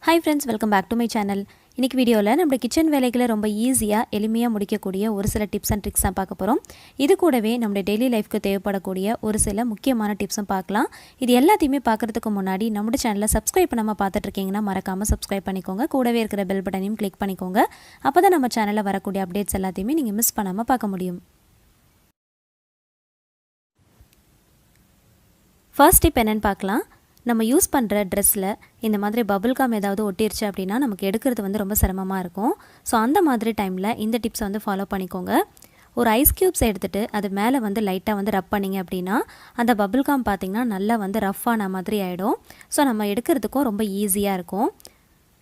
Hi friends, welcome back to my channel. இன்னைக்கு வீடியோல நம்ம கிச்சன் வேலைகளை ரொம்ப ஈஸியா எளிமையா முடிக்கக்கூடிய ஒரு சில டிப்ஸ் அண்ட் ட்ரிக்ஸ் தான் பார்க்க போறோம். இது கூடவே நம்ம டெய்லி லைஃப்க்கு தேவைப்படக்கூடிய ஒரு சில முக்கியமான டிப்ஸும் பார்க்கலாம். இது எல்லாத்தையுமே பார்க்கிறதுக்கு முன்னாடி நம்ம சேனலை சப்ஸ்கிரைப் பண்ணாம பார்த்துட்டு இருக்கீங்கன்னா மறக்காம சப்ஸ்கிரைப் பண்ணிக்கோங்க. கூடவே இருக்கிற பெல் பட்டனையும் கிளிக் பண்ணிக்கோங்க. அப்பதான் நம்ம சேனல்ல வரக்கூடிய அப்டேட்ஸ் எல்லாத்தையுமே நீங்க மிஸ் பண்ணாம பார்க்க முடியும். ஃபர்ஸ்ட் டிப் என்னன்னு பார்க்கலாம். நம்ம யூஸ் பண்ணுற ட்ரெஸ்ஸில் இந்த மாதிரி பபிள் கம் ஏதாவது ஒட்டிருச்சு அப்படின்னா நமக்கு எடுக்கிறது ரொம்ப சிரமமாக இருக்கும். ஸோ அந்த மாதிரி டைமில் இந்த டிப்ஸை ஃபாலோ பண்ணிக்கோங்க. ஒரு ஐஸ் க்யூப்ஸ் எடுத்துகிட்டு அது மேலே லைட்டாக ரப் பண்ணிங்க அப்படின்னா அந்த பபிள் கம் பார்த்திங்கன்னா நல்லா ரஃப்பான மாதிரி ஆகிடும். ஸோ நம்ம எடுக்கிறதுக்கும் ரொம்ப ஈஸியாக இருக்கும்.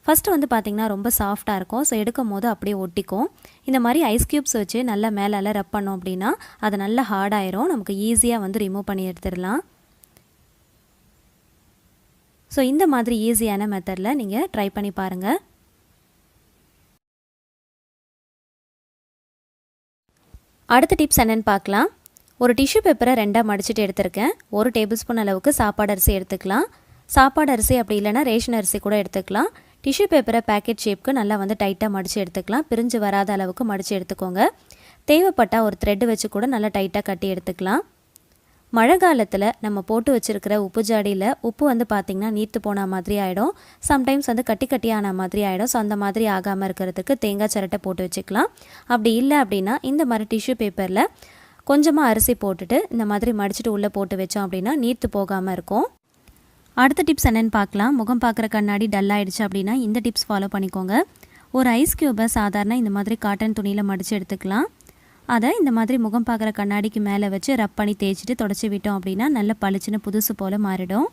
ஃபஸ்ட்டு பார்த்திங்கன்னா ரொம்ப சாஃப்டாக இருக்கும். ஸோ எடுக்கும் போது அப்படியே ஒட்டிக்கும். இந்த மாதிரி ஐஸ் க்யூப்ஸ் வச்சு நல்லா மேலே ரப் பண்ணோம் அப்படின்னா அது நல்லா ஹார்டாயிரும். நமக்கு ஈஸியாக ரிமூவ் பண்ணி எடுத்துடலாம். ஸோ இந்த மாதிரி ஈஸியான மெத்தடில் நீங்கள் ட்ரை பண்ணி பாருங்கள். அடுத்த டிப்ஸ் என்னென்னு பார்க்கலாம். ஒரு டிஷ்யூ பேப்பரை ரெண்டாக மடிச்சுட்டு எடுத்துருக்கேன். 1 டேபிள் ஸ்பூன் அளவுக்கு சாப்பாடு அரிசி எடுத்துக்கலாம். சாப்பாடு அரிசி அப்படி இல்லைனா ரேஷன் அரிசி கூட எடுத்துக்கலாம். டிஷ்யூ பேப்பரை பேக்கெட் ஷேப்க்கு நல்லா டைட்டாக மடித்து எடுத்துக்கலாம். பிரிஞ்சு வராத அளவுக்கு மடித்து எடுத்துக்கோங்க. தேவைப்பட்டால் ஒரு த்ரெட் வச்சு கூட நல்லா டைட்டாக கட்டி எடுத்துக்கலாம். மழை காலத்தில் நம்ம போட்டு வச்சுருக்கிற உப்பு ஜாடியில் உப்பு பார்த்திங்கன்னா நீர்த்து போன மாதிரி ஆகிடும். சம்டைம்ஸ் கட்டி கட்டியான மாதிரி ஆகிடும். ஸோ அந்த மாதிரி ஆகாமல் இருக்கிறதுக்கு தேங்காய் சிரட்டை போட்டு வச்சுக்கலாம். அப்படி இல்லை அப்படின்னா இந்த மாதிரி டிஷ்யூ பேப்பரில் கொஞ்சமாக அரிசி போட்டுட்டு இந்த மாதிரி மடிச்சுட்டு உள்ளே போட்டு வச்சோம் அப்படின்னா நீர்த்து போகாமல் இருக்கும். அடுத்த டிப்ஸ் என்னென்னு பார்க்கலாம். முகம் பார்க்குற கண்ணாடி டல் ஆகிடுச்சு அப்படின்னா இந்த டிப்ஸ் ஃபாலோ பண்ணிக்கோங்க. ஒரு ஐஸ் க்யூபை சாதாரண இந்த மாதிரி காட்டன் துணியில் மடித்து எடுத்துக்கலாம். அதை இந்த மாதிரி முகம் பார்க்குற கண்ணாடிக்கு மேலே வச்சு ரப் பண்ணி தேய்ச்சிட்டு தொடச்சி விட்டோம் அப்படின்னா நல்ல பளிச்சுன்னு புதுசு போல் மாறிடும்.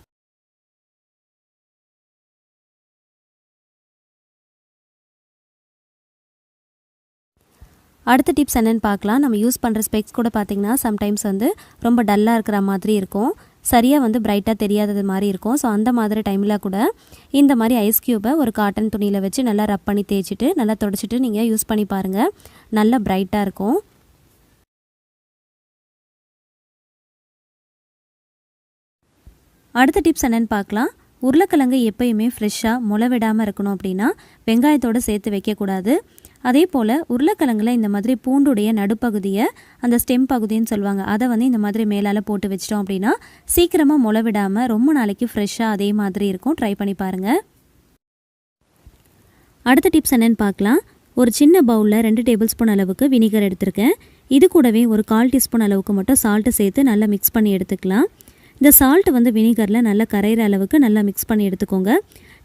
அடுத்த டிப்ஸ் என்னென்னு பார்க்கலாம். நம்ம யூஸ் பண்ணுற ஸ்பெக்ஸ் கூட பார்த்திங்கன்னா சம்டைம்ஸ் ரொம்ப டல்லாக இருக்கிற மாதிரி இருக்கும். சரியாக பிரைட்டாக தெரியாதது மாதிரி இருக்கும். ஸோ அந்த மாதிரி டைமில் கூட இந்த மாதிரி ஐஸ் க்யூபை ஒரு காட்டன் துணியில் வச்சு நல்லா ரப் பண்ணி தேய்ச்சிட்டு நல்லா தொடச்சிட்டு நீங்கள் யூஸ் பண்ணி பாருங்கள். நல்லா பிரைட்டாக இருக்கும். அடுத்த டிப்ஸ் என்னென்னு பார்க்கலாம். உருளைக்கிழங்கு எப்பயுமே ஃப்ரெஷ்ஷாக முளை விடாமல் இருக்கணும் அப்படின்னா வெங்காயத்தோடு சேர்த்து வைக்கக்கூடாது. அதே போல் உருளைக்கிழங்குல இந்த மாதிரி பூண்டுடைய நடுப்பகுதியை அந்த ஸ்டெம் பகுதின்னு சொல்லுவாங்க, அதை இந்த மாதிரி மேலால் போட்டு வச்சிட்டோம் அப்படின்னா சீக்கிரமாக முளை விடாமல் ரொம்ப நாளைக்கு ஃப்ரெஷ்ஷாக அதே மாதிரி இருக்கும். ட்ரை பண்ணி பாருங்கள். அடுத்த டிப்ஸ் என்னென்னு பார்க்கலாம். ஒரு சின்ன பவுலில் 2 டேபிள் ஸ்பூன் அளவுக்கு வினிகர் எடுத்திருக்கேன். இது கூடவே ஒரு 1/4 டீஸ்பூன் அளவுக்கு மட்டும் சால்ட்டு சேர்த்து நல்லா மிக்ஸ் பண்ணி எடுத்துக்கலாம். இந்த சால்ட் வினிகரில் நல்லா கரையிற அளவுக்கு நல்லா மிக்ஸ் பண்ணி எடுத்துக்கோங்க.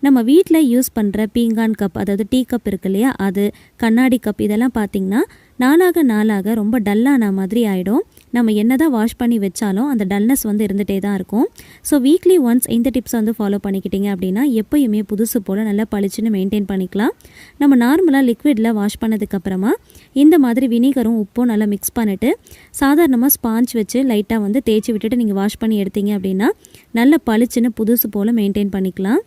நம்ம வீட்டில் யூஸ் பண்ணுற பீங்கான் கப், அதாவது டீ கப் இருக்கு இல்லையா, அது கண்ணாடி கப், இதெல்லாம் பார்த்திங்கன்னா நாளாக ரொம்ப டல்லான மாதிரி ஆகிடும். நம்ம என்ன தான் வாஷ் பண்ணி வச்சாலும் அந்த டல்னஸ் இருந்துகிட்டே தான் இருக்கும். ஸோ வீக்லி ஒன்ஸ் இந்த டிப்ஸ் ஃபாலோ பண்ணிக்கிட்டிங்க அப்படின்னா எப்போயுமே புதுசு போல் நல்லா பளிச்சுன்னு மெயின்டைன் பண்ணிக்கலாம். நம்ம நார்மலாக லிக்விடில் வாஷ் பண்ணதுக்கப்புறமா இந்த மாதிரி வினிகரும் உப்பும் நல்லா மிக்ஸ் பண்ணிவிட்டு சாதாரணமாக ஸ்பாஞ்ச் வச்சு லைட்டாக தேய்ச்சி விட்டுட்டு நீங்கள் வாஷ் பண்ணி எடுத்தீங்க அப்படின்னா நல்ல பளிச்சுன்னு புதுசு போல் மெயின்டைன் பண்ணிக்கலாம்.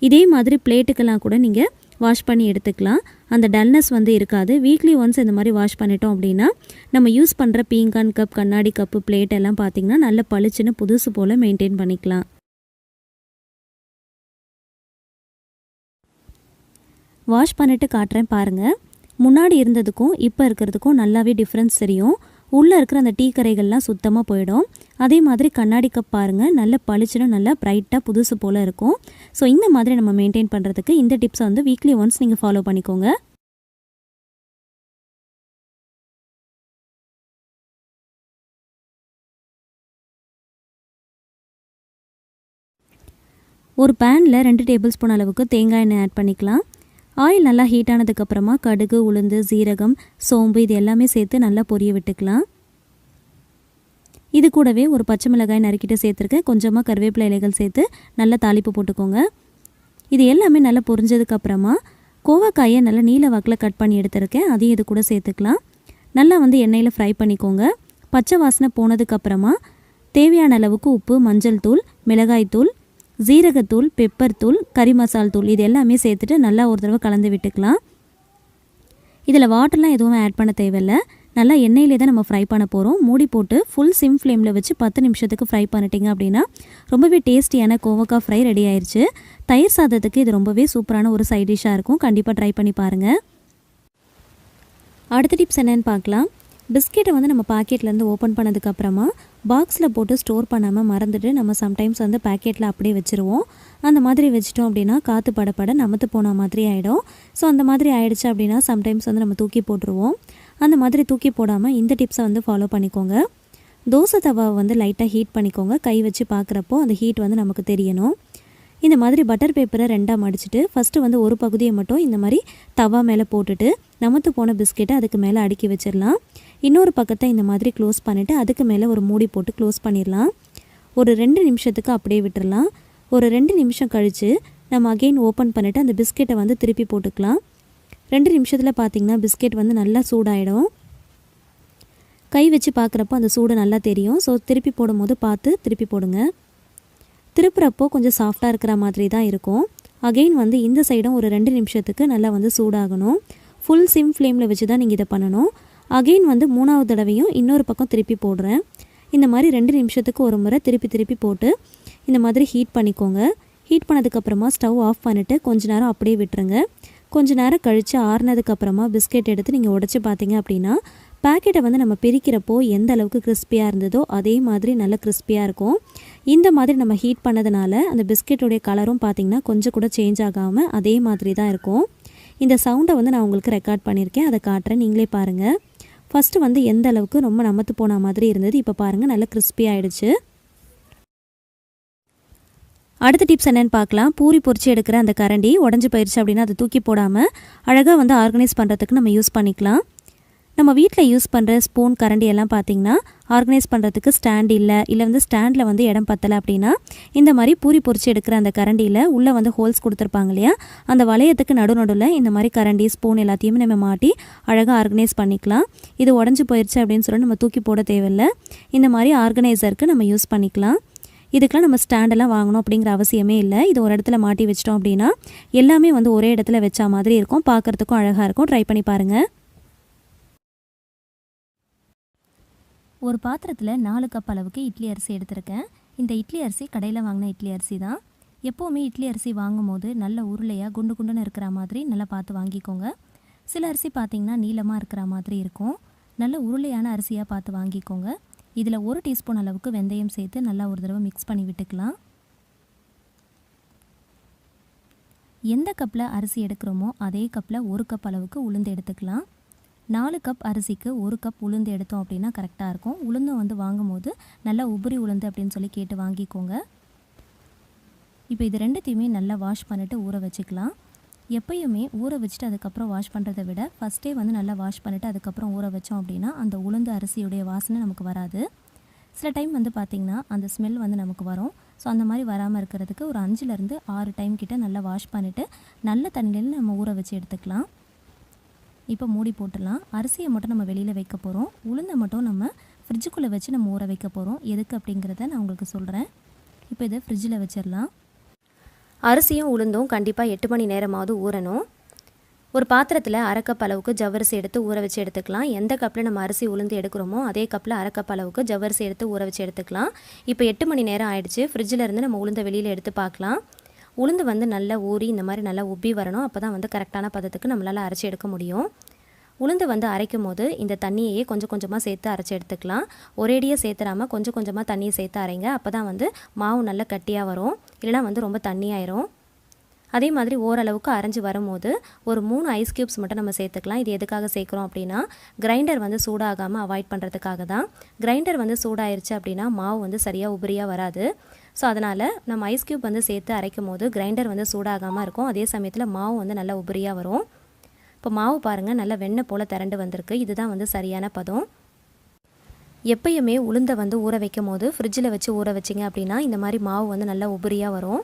இதே மாதிரி பிளேட்டுக்கெல்லாம் கூட நீங்கள் வாஷ் பண்ணி எடுத்துக்கலாம். அந்த டல்னஸ் இருக்காது. வீக்லி ஒன்ஸ் இந்த மாதிரி வாஷ் பண்ணிட்டோம் அப்படின்னா நம்ம யூஸ் பண்ணுற பீங்கான் கப், கண்ணாடி கப்பு, பிளேட் எல்லாம் பார்த்திங்கன்னா நல்ல பளிச்சுன்னு புதுசு போல் மெயின்டைன் பண்ணிக்கலாம். வாஷ் பண்ணிவிட்டு காட்டுறேன் பாருங்கள். முன்னாடி இருந்ததுக்கும் இப்போ இருக்கிறதுக்கும் நல்லாவே டிஃப்ரென்ஸ் தெரியும். உள்ளே இருக்கிற அந்த டீ கரைகள்லாம் சுத்தமாக போயிடும். அதே மாதிரி கண்ணாடி கப் பாருங்கள், நல்ல பளிச்சுன்னு நல்லா ப்ரைட்டாக புதுசு போல் இருக்கும். ஸோ இந்த மாதிரி நம்ம மெயின்டைன் பண்ணுறதுக்கு இந்த டிப்ஸை வீக்லி ஒன்ஸ் நீங்கள் ஃபாலோ பண்ணிக்கோங்க. ஒரு பேனில் 2 டேபிள் ஸ்பூன் அளவுக்கு தேங்காய் எண்ணெய் ஆட் பண்ணிக்கலாம். ஆயில் நல்லா ஹீட் ஆனதுக்கப்புறமா கடுகு, உளுந்து, சீரகம், சோம்பு இது எல்லாமே சேர்த்து நல்லா பொரிய விட்டுக்கலாம். இது கூடவே ஒரு பச்சை மிளகாய் நறுக்கிட்டு சேர்த்துருக்கேன். கொஞ்சமாக கருவேப்பிலை இலைகள் சேர்த்து நல்லா தாளிப்பு போட்டுக்கோங்க. இது எல்லாமே நல்லா பொரிஞ்சதுக்கப்புறமா கோவக்காயை நல்லா நீல வாக்கில் கட் பண்ணி எடுத்துருக்கேன். அதையும் இது கூட சேர்த்துக்கலாம். நல்லா எண்ணெயில் ஃப்ரை பண்ணிக்கோங்க. பச்சை வாசனை போனதுக்கப்புறமா தேவையான அளவுக்கு உப்பு, மஞ்சள் தூள், மிளகாய் தூள், ஜீரகத்தூள், பெப்பர் தூள், கறி மசால் தூள் இது எல்லாமே சேர்த்துட்டு நல்லா ஒரு தடவை கலந்து விட்டுக்கலாம். இதில் வாட்டர்லாம் எதுவும் ஆட் பண்ண தேவையில்லை. நல்லா எண்ணெயிலே தான் நம்ம ஃப்ரை பண்ண போகிறோம். மூடி போட்டு ஃபுல் சிம் ஃப்ளேமில் வச்சு 10 நிமிஷத்துக்கு ஃப்ரை பண்ணிட்டீங்க அப்படின்னா ரொம்பவே டேஸ்டியான கோவக்காய் ஃப்ரை ரெடி ஆயிடுச்சு. தயிர் சாதத்துக்கு இது ரொம்பவே சூப்பரான ஒரு சைட் டிஷ்ஷாக இருக்கும். கண்டிப்பாக ட்ரை பண்ணி பாருங்கள். அடுத்த டிப்ஸ் என்னென்னு பார்க்கலாம். பிஸ்கெட்டை வந்து நம்ம பாக்கெட்லேருந்து ஓப்பன் பண்ணதுக்கப்புறமா பாக்ஸில் போட்டு ஸ்டோர் பண்ணாமல் மறந்துட்டு நம்ம சம்டைம்ஸ் வந்து பேக்கெட்டில் அப்படியே வச்சுருவோம். அந்த மாதிரி வச்சிட்டோம் அப்படின்னா காற்று படப்பட நமத்து போன மாதிரி ஆகிடும். ஸோ அந்த மாதிரி ஆகிடுச்சு அப்படின்னா சம்டைம்ஸ் வந்து நம்ம தூக்கி போட்டுருவோம். அந்த மாதிரி தூக்கி போடாமல் இந்த டிப்ஸை வந்து ஃபாலோ பண்ணிக்கோங்க. தோசை தவாவை வந்து லைட்டாக ஹீட் பண்ணிக்கோங்க. கை வச்சு பார்க்குறப்போ அந்த ஹீட் வந்து நமக்கு தெரியணும். இந்த மாதிரி பட்டர் பேப்பரை 2ஆக மடிச்சுட்டு ஃபஸ்ட்டு வந்து ஒரு பகுதியை மட்டும் இந்த மாதிரி தவா மேலே போட்டுட்டு நமத்து போன பிஸ்கெட்டை அதுக்கு மேலே அடுக்கி வச்சிடலாம். இன்னொரு பக்கத்தை இந்த மாதிரி க்ளோஸ் பண்ணிவிட்டு அதுக்கு மேலே ஒரு மூடி போட்டு க்ளோஸ் பண்ணிடலாம். ஒரு 2 நிமிஷத்துக்கு அப்படியே விட்டுடலாம். ஒரு 2 நிமிஷம் கழித்து நம்ம அகெயின் ஓப்பன் பண்ணிவிட்டு அந்த பிஸ்கெட்டை வந்து திருப்பி போட்டுக்கலாம். 2 நிமிஷத்தில் பார்த்திங்கன்னா பிஸ்கெட் வந்து நல்லா சூடாகிடும். கை வச்சு பார்க்குறப்போ அந்த சூடு நல்லா தெரியும். ஸோ திருப்பி போடும்போது பார்த்து திருப்பி போடுங்க. திருப்புறப்போ கொஞ்சம் சாஃப்டாக இருக்கிற மாதிரி தான் இருக்கும். அகெயின் வந்து இந்த சைடும் ஒரு 2 நிமிஷத்துக்கு நல்லா வந்து சூடாகணும். ஃபுல் சிம் ஃப்ளேமில் வச்சு தான் நீங்கள் இதை பண்ணணும். அகெயின் வந்து 3ஆவது தடவையும் இன்னொரு பக்கம் திருப்பி போடுறேன். இந்த மாதிரி 2 நிமிஷத்துக்கு ஒரு முறை திருப்பி திருப்பி போட்டு இந்த மாதிரி ஹீட் பண்ணிக்கோங்க. ஹீட் பண்ணதுக்கப்புறமா ஸ்டவ் ஆஃப் பண்ணிவிட்டு கொஞ்ச நேரம் அப்படியே விட்டுருங்க. கொஞ்ச நேரம் கழித்து ஆறுனதுக்கப்புறமா பிஸ்கெட் எடுத்து நீங்கள் உடச்சி பார்த்தீங்க அப்படின்னா பேக்கெட்டை வந்து நம்ம பிரிக்கிறப்போ எந்த அளவுக்கு கிறிஸ்பியாக இருந்ததோ அதே மாதிரி நல்ல கிறிஸ்பியாக இருக்கும். இந்த மாதிரி நம்ம ஹீட் பண்ணதுனால அந்த பிஸ்கெட்டோடைய கலரும் பார்த்திங்கன்னா கொஞ்சம் கூட சேஞ்ச் ஆகாமல் அதே மாதிரி தான் இருக்கும். இந்த சவுண்டை வந்து நான் உங்களுக்கு ரெக்கார்ட் பண்ணியிருக்கேன். அதை காட்டுறேன், நீங்களே பாருங்கள். ஃபஸ்ட்டு வந்து எந்த அளவுக்கு ரொம்ப நமத்து போன மாதிரி இருந்தது, இப்போ பாருங்கள் நல்லா கிறிஸ்பி ஆகிடுச்சு. அடுத்த டிப்ஸ் என்னென்னு பார்க்கலாம். பூரி பொரிச்சு எடுக்கிற அந்த கரண்டி உடஞ்சி போயிடுச்சு அப்படின்னா அதை தூக்கி போடாமல் அழகாக வந்து ஆர்கனைஸ் பண்ணுறதுக்கு நம்ம யூஸ் பண்ணிக்கலாம். நம்ம வீட்டில் யூஸ் பண்ணுற ஸ்பூன் கரண்டி எல்லாம் பார்த்திங்கன்னா ஆர்கனைஸ் பண்ணுறதுக்கு ஸ்டாண்ட் இல்லை வந்து ஸ்டாண்டில் வந்து இடம் பத்தலை அப்படின்னா இந்த மாதிரி பூரி பொரிச்சு எடுக்கிற அந்த கரண்டியில் உள்ளே வந்து ஹோல்ஸ் கொடுத்துருப்பாங்க இல்லையா, அந்த வளையத்துக்கு நடுவில் இந்த மாதிரி கரண்டி ஸ்பூன் எல்லாத்தையுமே நம்ம மாட்டி அழகாக ஆர்கனைஸ் பண்ணிக்கலாம். இது உடஞ்சி போயிடுச்சு அப்படின்னு சொல்லி நம்ம தூக்கி போட தேவையில்லை. இந்த மாதிரி ஆர்கனைசருக்கு நம்ம யூஸ் பண்ணிக்கலாம். இதுக்கெலாம் நம்ம ஸ்டாண்டெல்லாம் வாங்கணும் அப்படிங்கிற அவசியமே இல்லை. இது ஒரு இடத்துல மாட்டி வச்சிட்டோம் அப்படின்னா எல்லாமே வந்து ஒரே இடத்துல வச்சா மாதிரி இருக்கும். பார்க்குறதுக்கும் அழகாக இருக்கும். ட்ரை பண்ணி பாருங்கள். ஒரு பாத்திரத்தில் 4 கப் அளவுக்கு இட்லி அரிசி எடுத்திருக்கேன். இந்த இட்லி அரிசி கடையில் வாங்கின இட்லி அரிசி தான். எப்போவுமே இட்லி அரிசி வாங்கும் போது நல்ல உருளையாக குண்டு குண்டுன்னு இருக்கிற மாதிரி நல்லா பார்த்து வாங்கிக்கோங்க. சில அரிசி பார்த்திங்கன்னா நீளமாக இருக்கிற மாதிரி இருக்கும். நல்ல உருளையான அரிசியாக பார்த்து வாங்கிக்கோங்க. இதில் 1 டீஸ்பூன் அளவுக்கு வெந்தயம் சேர்த்து நல்லா ஒரு தடவை மிக்ஸ் பண்ணி விட்டுக்கலாம். எந்த கப்பில் அரிசி எடுக்கிறோமோ அதே கப்பில் 1 கப் அளவுக்கு உளுந்து எடுத்துக்கலாம். 4 கப் அரிசிக்கு 1 கப் உளுந்து எடுத்தோம் அப்படின்னா கரெக்டாக இருக்கும். உளுந்தும் வந்து வாங்கும் போது நல்லா உபரி உளுந்து அப்படின்னு சொல்லி கேட்டு வாங்கிக்கோங்க. இப்போ இது ரெண்டுத்தையுமே நல்லா வாஷ் பண்ணிவிட்டு ஊற வச்சுக்கலாம். எப்பயுமே ஊற வச்சுட்டு அதுக்கப்புறம் வாஷ் பண்ணுறதை விட ஃபஸ்ட்டே வந்து நல்லா வாஷ் பண்ணிவிட்டு அதுக்கப்புறம் ஊற வச்சோம் அப்படின்னா அந்த உளுந்து அரிசியுடைய வாசனை நமக்கு வராது. சில டைம் வந்து பார்த்திங்கன்னா அந்த ஸ்மெல் வந்து நமக்கு வரும். ஸோ அந்த மாதிரி வராமல் இருக்கிறதுக்கு ஒரு 5லேருந்து 6 டைம் கிட்ட நல்லா வாஷ் பண்ணிவிட்டு நல்ல தண்ணியில் நம்ம ஊற வச்சு எடுத்துக்கலாம். இப்போ மூடி போட்டுடலாம். அரிசியை மட்டும் நம்ம வெளியில் வைக்க போகிறோம். உளுந்தை மட்டும் நம்ம ஃப்ரிட்ஜுக்குள்ளே வச்சு நம்ம ஊற வைக்க போகிறோம். எதுக்கு அப்படிங்கிறத நான் உங்களுக்கு சொல்கிறேன். இப்போ இதை ஃப்ரிட்ஜில் வச்சிடலாம். அரிசியும் உளுந்தும் கண்டிப்பாக 8 மணி நேரமாவது ஊறணும். ஒரு பாத்திரத்தில் 1/2 கப் அளவுக்கு ஜவ்வரிசி எடுத்து ஊற வச்சு எடுத்துக்கலாம். எந்த கப்பில் நம்ம அரிசி உளுந்து எடுக்கிறோமோ அதே கப்பில் 1/2 கப் அளவுக்கு ஜவ்வரிசி எடுத்து ஊற வச்சு எடுத்துக்கலாம். இப்போ 8 மணி நேரம் ஆயிடுச்சு. ஃப்ரிட்ஜில் இருந்து நம்ம உளுந்தை வெளியில் எடுத்து பார்க்கலாம். உளுந்து வந்து நல்லா ஊறி இந்த மாதிரி நல்லா உப்பி வரணும். அப்போ தான் வந்து கரெக்டான பதத்துக்கு நம்மளால் அரைச்சி எடுக்க முடியும். உளுந்து வந்து அரைக்கும் போது இந்த தண்ணியையே கொஞ்சம் கொஞ்சமாக சேர்த்து அரைச்சி எடுத்துக்கலாம். ஒரேடியாக சேர்த்துறாமல் கொஞ்சம் கொஞ்சமாக தண்ணியை சேர்த்து அரைங்க. அப்போ தான் வந்து மாவு நல்லா கட்டியாக வரும். இல்லைனா வந்து ரொம்ப தண்ணியாயிரும். அதே மாதிரி ஓரளவுக்கு அரைஞ்சி வரும்போது ஒரு 3 ஐஸ் க்யூப்ஸ் மட்டும் நம்ம சேர்த்துக்கலாம். இது எதுக்காக சேர்க்குறோம் அப்படின்னா கிரைண்டர் வந்து சூடாகாமல் அவாய்ட் பண்ணுறதுக்காக தான். கிரைண்டர் வந்து சூடாயிருச்சு அப்படின்னா மாவு வந்து சரியாக உபரியாக வராது. ஸோ அதனால் நம்ம ஐஸ் க்யூப் வந்து சேர்த்து அரைக்கும் போது கிரைண்டர் வந்து சூடாகாமல் இருக்கும். அதே சமயத்தில் மாவு வந்து நல்லா உபரியாக வரும். இப்போ மாவு பாருங்கள் நல்லா வெண்ணெய் போல் திரண்டு வந்திருக்கு. இதுதான் வந்து சரியான பதம். எப்பயுமே உளுந்தை வந்து ஊற வைக்கும் போது ஃப்ரிட்ஜில் வச்சு ஊற வச்சிங்க அப்படின்னா இந்த மாதிரி மாவு வந்து நல்லா உபரியாக வரும்.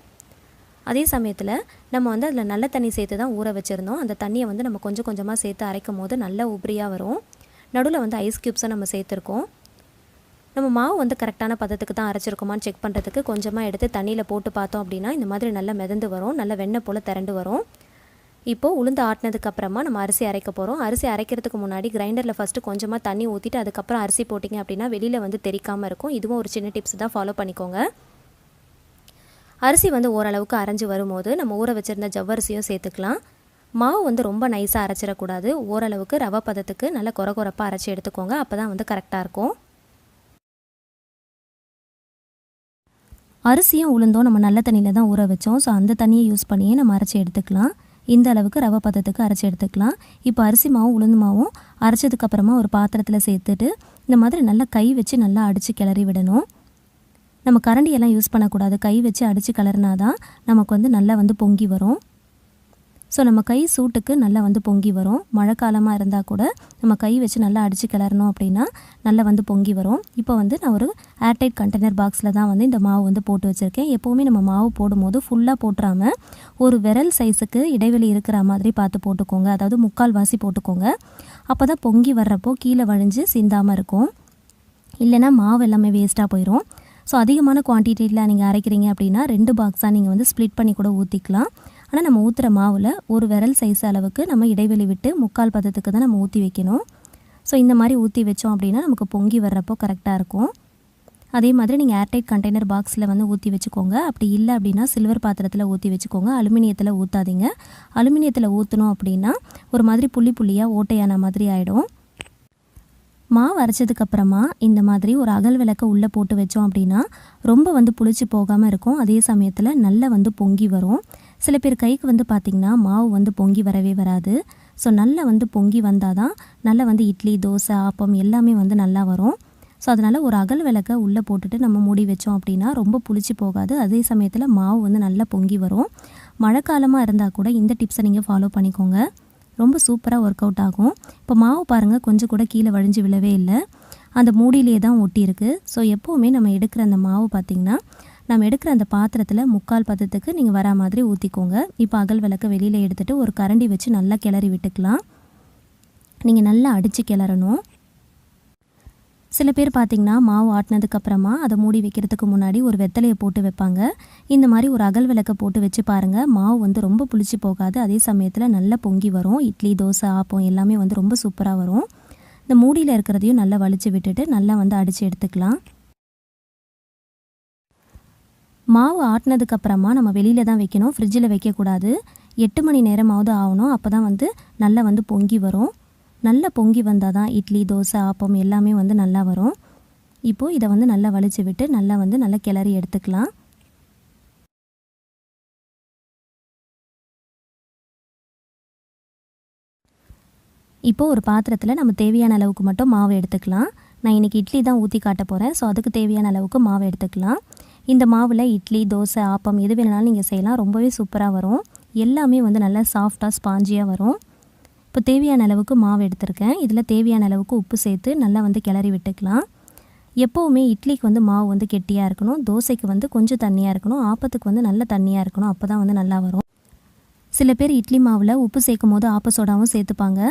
அதே சமயத்தில் நம்ம வந்து அதில் நல்ல தண்ணி சேர்த்து தான் ஊற வச்சுருந்தோம். அந்த தண்ணியை வந்து நம்ம கொஞ்சம் கொஞ்சமாக சேர்த்து அரைக்கும் போது நல்லா உபரியாக வரும். நடுவில் வந்து ஐஸ் க்யூப்ஸை நம்ம சேர்த்துருக்கோம். நம்ம மாவு வந்து கரெக்டான பதத்துக்கு தான் அரைச்சிருக்கோமான்னு செக் பண்ணுறதுக்கு கொஞ்சமாக எடுத்து தண்ணியில் போட்டு பார்த்தோம் அப்படின்னா இந்த மாதிரி நல்லா மிதந்து வரும். நல்லா வெண்ணெய் போல் திரண்டு வரும். இப்போது உளுந்து ஆட்டினதுக்கப்புறமா நம்ம அரிசி அரைக்க போகிறோம். அரிசி அரைக்கிறதுக்கு முன்னாடி கிரைண்டரில் ஃபஸ்ட்டு கொஞ்சமாக தண்ணி ஊற்றிட்டு அதுக்கப்புறம் அரிசி போட்டிங்க அப்படின்னா வெளியில் வந்து தெரிக்காமல் இருக்கும். இதுவும் ஒரு சின்ன டிப்ஸ் தான், ஃபாலோ பண்ணிக்கோங்க. அரிசி வந்து ஓரளவுக்கு அரைஞ்சி வரும்போது நம்ம ஊற வச்சுருந்த ஜவ்வரிசியும் சேர்த்துக்கலாம். மாவு வந்து ரொம்ப நைஸாக அரைச்சிடக்கூடாது. ஓரளவுக்கு ரவை பதத்துக்கு நல்லா கொரப்பாக அரைச்சி எடுத்துக்கோங்க. அப்போ தான் வந்து கரெக்டாக இருக்கும். அரிசியும் உளுந்தும் நம்ம நல்ல தண்ணியில் தான் ஊற வச்சோம். ஸோ அந்த தண்ணியை யூஸ் பண்ணியே நம்ம அரைச்சி எடுத்துக்கலாம். இந்த அளவுக்கு ரவை பதத்துக்கு அரைச்சி எடுத்துக்கலாம். இப்போ அரிசி மாவும் உளுந்து மாவும் அரைச்சதுக்கப்புறமா ஒரு பாத்திரத்தில் சேர்த்துட்டு இந்த மாதிரி நல்லா கை வச்சு நல்லா அடித்து கிளறி விடணும். நம்ம கரண்டியெல்லாம் யூஸ் பண்ணக்கூடாது. கை வச்சு அடித்து கிளறினா தான் நமக்கு வந்து நல்லா வந்து பொங்கி வரும். ஸோ நம்ம கை சூட்டுக்கு நல்லா வந்து பொங்கி வரும். மழை காலமாக இருந்தால் கூட நம்ம கை வச்சு நல்லா அடித்து கிளறணும் அப்படின்னா நல்லா வந்து பொங்கி வரும். இப்போ வந்து நான் ஒரு ஏர்டைட் கண்டெய்னர் பாக்ஸில் தான் வந்து இந்த மாவு வந்து போட்டு வச்சுருக்கேன். எப்போவுமே நம்ம மாவு போடும்போது ஃபுல்லாக போட்டுறாமல் ஒரு விரல் சைஸுக்கு இடைவெளி இருக்கிற மாதிரி பார்த்து போட்டுக்கோங்க. அதாவது 3/4 வாசி போட்டுக்கோங்க. அப்போ தான் பொங்கி வர்றப்போ கீழே வழிஞ்சு சிந்தாமல் இருக்கும். இல்லைனா மாவு எல்லாமே வேஸ்ட்டாக போயிடும். ஸோ அதிகமான குவான்டிட்டியில் நீங்கள் அரைக்கிறீங்க அப்படின்னா 2 பாக்ஸாக நீங்கள் வந்து ஸ்ப்ளிட் பண்ணி கூட ஊற்றிக்கலாம். ஆனால் நம்ம ஊற்றுற மாவில் ஒரு விரல் சைஸ் அளவுக்கு நம்ம இடைவெளி விட்டு 3/4 பதத்துக்கு தான் நம்ம ஊற்றி வைக்கணும். ஸோ இந்த மாதிரி ஊற்றி வச்சோம் அப்படின்னா நமக்கு பொங்கி வர்றப்போ கரெக்டாக இருக்கும். அதே மாதிரி நீங்கள் ஏர்டைட் கண்டெய்னர் பாக்ஸில் வந்து ஊற்றி வச்சுக்கோங்க. அப்படி இல்லை அப்படின்னா சில்வர் பாத்திரத்தில் ஊற்றி வச்சுக்கோங்க. அலுமினியத்தில் ஊற்றாதீங்க. அலுமினியத்தில் ஊற்றணும் அப்படின்னா ஒரு மாதிரி புள்ளியாக ஓட்டையான மாதிரி ஆகிடும். மாவு அரைச்சதுக்கப்புறமா இந்த மாதிரி ஒரு அகல் விளக்க உள்ளே போட்டு வச்சோம் அப்படின்னா ரொம்ப வந்து புளிச்சு போகாமல் இருக்கும். அதே சமயத்தில் நல்லா வந்து பொங்கி வரும். சில பேர் கைக்கு வந்து பார்த்திங்கன்னா மாவு வந்து பொங்கி வரவே வராது. ஸோ நல்லா வந்து பொங்கி வந்தால் தான் நல்லா வந்து இட்லி, தோசை, ஆப்பம் எல்லாமே வந்து நல்லா வரும். ஸோ அதனால் ஒரு அகல் விளக்க உள்ளே போட்டுட்டு நம்ம மூடி வச்சோம் அப்படின்னா ரொம்ப புளிச்சு போகாது. அதே சமயத்தில் மாவு வந்து நல்லா பொங்கி வரும். மழை காலமாக இருந்தால் கூட இந்த டிப்ஸை நீங்கள் ஃபாலோ பண்ணிக்கோங்க. ரொம்ப சூப்பராக ஒர்க் அவுட் ஆகும். இப்போ மாவு பாருங்கள் கொஞ்சம் கூட கீழே வழிஞ்சு விழவே இல்லை. அந்த மூடியிலே தான் ஒட்டியிருக்கு. ஸோ எப்போவுமே நம்ம எடுக்கிற அந்த மாவு பார்த்திங்கன்னா நம்ம எடுக்கிற அந்த பாத்திரத்தில் 3/4 பதத்துக்கு நீங்கள் வரா மாதிரி ஊற்றிக்கோங்க. இப்போ அகல் விளக்க வெளியில் எடுத்துகிட்டு ஒரு கரண்டி வச்சு நல்லா கிளறி விட்டுக்கலாம். நீங்கள் நல்லா அடித்து கிளறணும். சில பேர் பார்த்திங்கன்னா மாவு ஆட்டினதுக்கப்புறமா அதை மூடி வைக்கிறதுக்கு முன்னாடி ஒரு வெத்தலையை போட்டு வைப்பாங்க. இந்த மாதிரி ஒரு அகல் விளக்க போட்டு வச்சு பாருங்கள். மாவு வந்து ரொம்ப புளிச்சு போகாது. அதே சமயத்தில் நல்லா பொங்கி வரும். இட்லி, தோசை, ஆப்பம் எல்லாமே வந்து ரொம்ப சூப்பராக வரும். இந்த மூடியில் இருக்கிறதையும் நல்லா வலிச்சு விட்டுட்டு நல்லா வந்து அடித்து எடுத்துக்கலாம். மாவு ஆட்டினதுக்கப்புறமா நம்ம வெளியில் தான் வைக்கணும். ஃப்ரிட்ஜில் வைக்கக்கூடாது. 8 மணி நேரமாவது ஆகணும். அப்போ தான் வந்து நல்லா வந்து பொங்கி வரும். நல்லா பொங்கி வந்தால் தான் இட்லி, தோசை, ஆப்பம் எல்லாமே வந்து நல்லா வரும். இப்போது இதை வந்து நல்லா வலிச்சு விட்டு நல்லா கிளறி எடுத்துக்கலாம். இப்போது ஒரு பாத்திரத்தில் நம்ம தேவையான அளவுக்கு மட்டும் மாவு எடுத்துக்கலாம். நான் இன்றைக்கி இட்லி தான் ஊற்றி காட்ட போகிறேன். ஸோ அதுக்கு தேவையான அளவுக்கு மாவு எடுத்துக்கலாம். இந்த மாவில் இட்லி, தோசை, ஆப்பம் எது வேணாலும் நீங்கள் செய்யலாம். ரொம்பவே சூப்பராக வரும். எல்லாமே வந்து நல்லா சாஃப்டாக ஸ்பாஞ்சியாக வரும். இப்போ தேவையான அளவுக்கு மாவு எடுத்திருக்கேன். இதில் தேவையான அளவுக்கு உப்பு சேர்த்து நல்லா வந்து கிளறி விட்டுக்கலாம். எப்போவுமே இட்லிக்கு வந்து மாவு வந்து கெட்டியாக இருக்கணும். தோசைக்கு வந்து கொஞ்சம் தண்ணியாக இருக்கணும். ஆப்பத்துக்கு வந்து நல்ல தண்ணியாக இருக்கணும். அப்போ தான் வந்து நல்லா வரும். சில பேர் இட்லி மாவில் உப்பு சேர்க்கும் போது ஆப்ப சோடாவும் சேர்த்துப்பாங்க.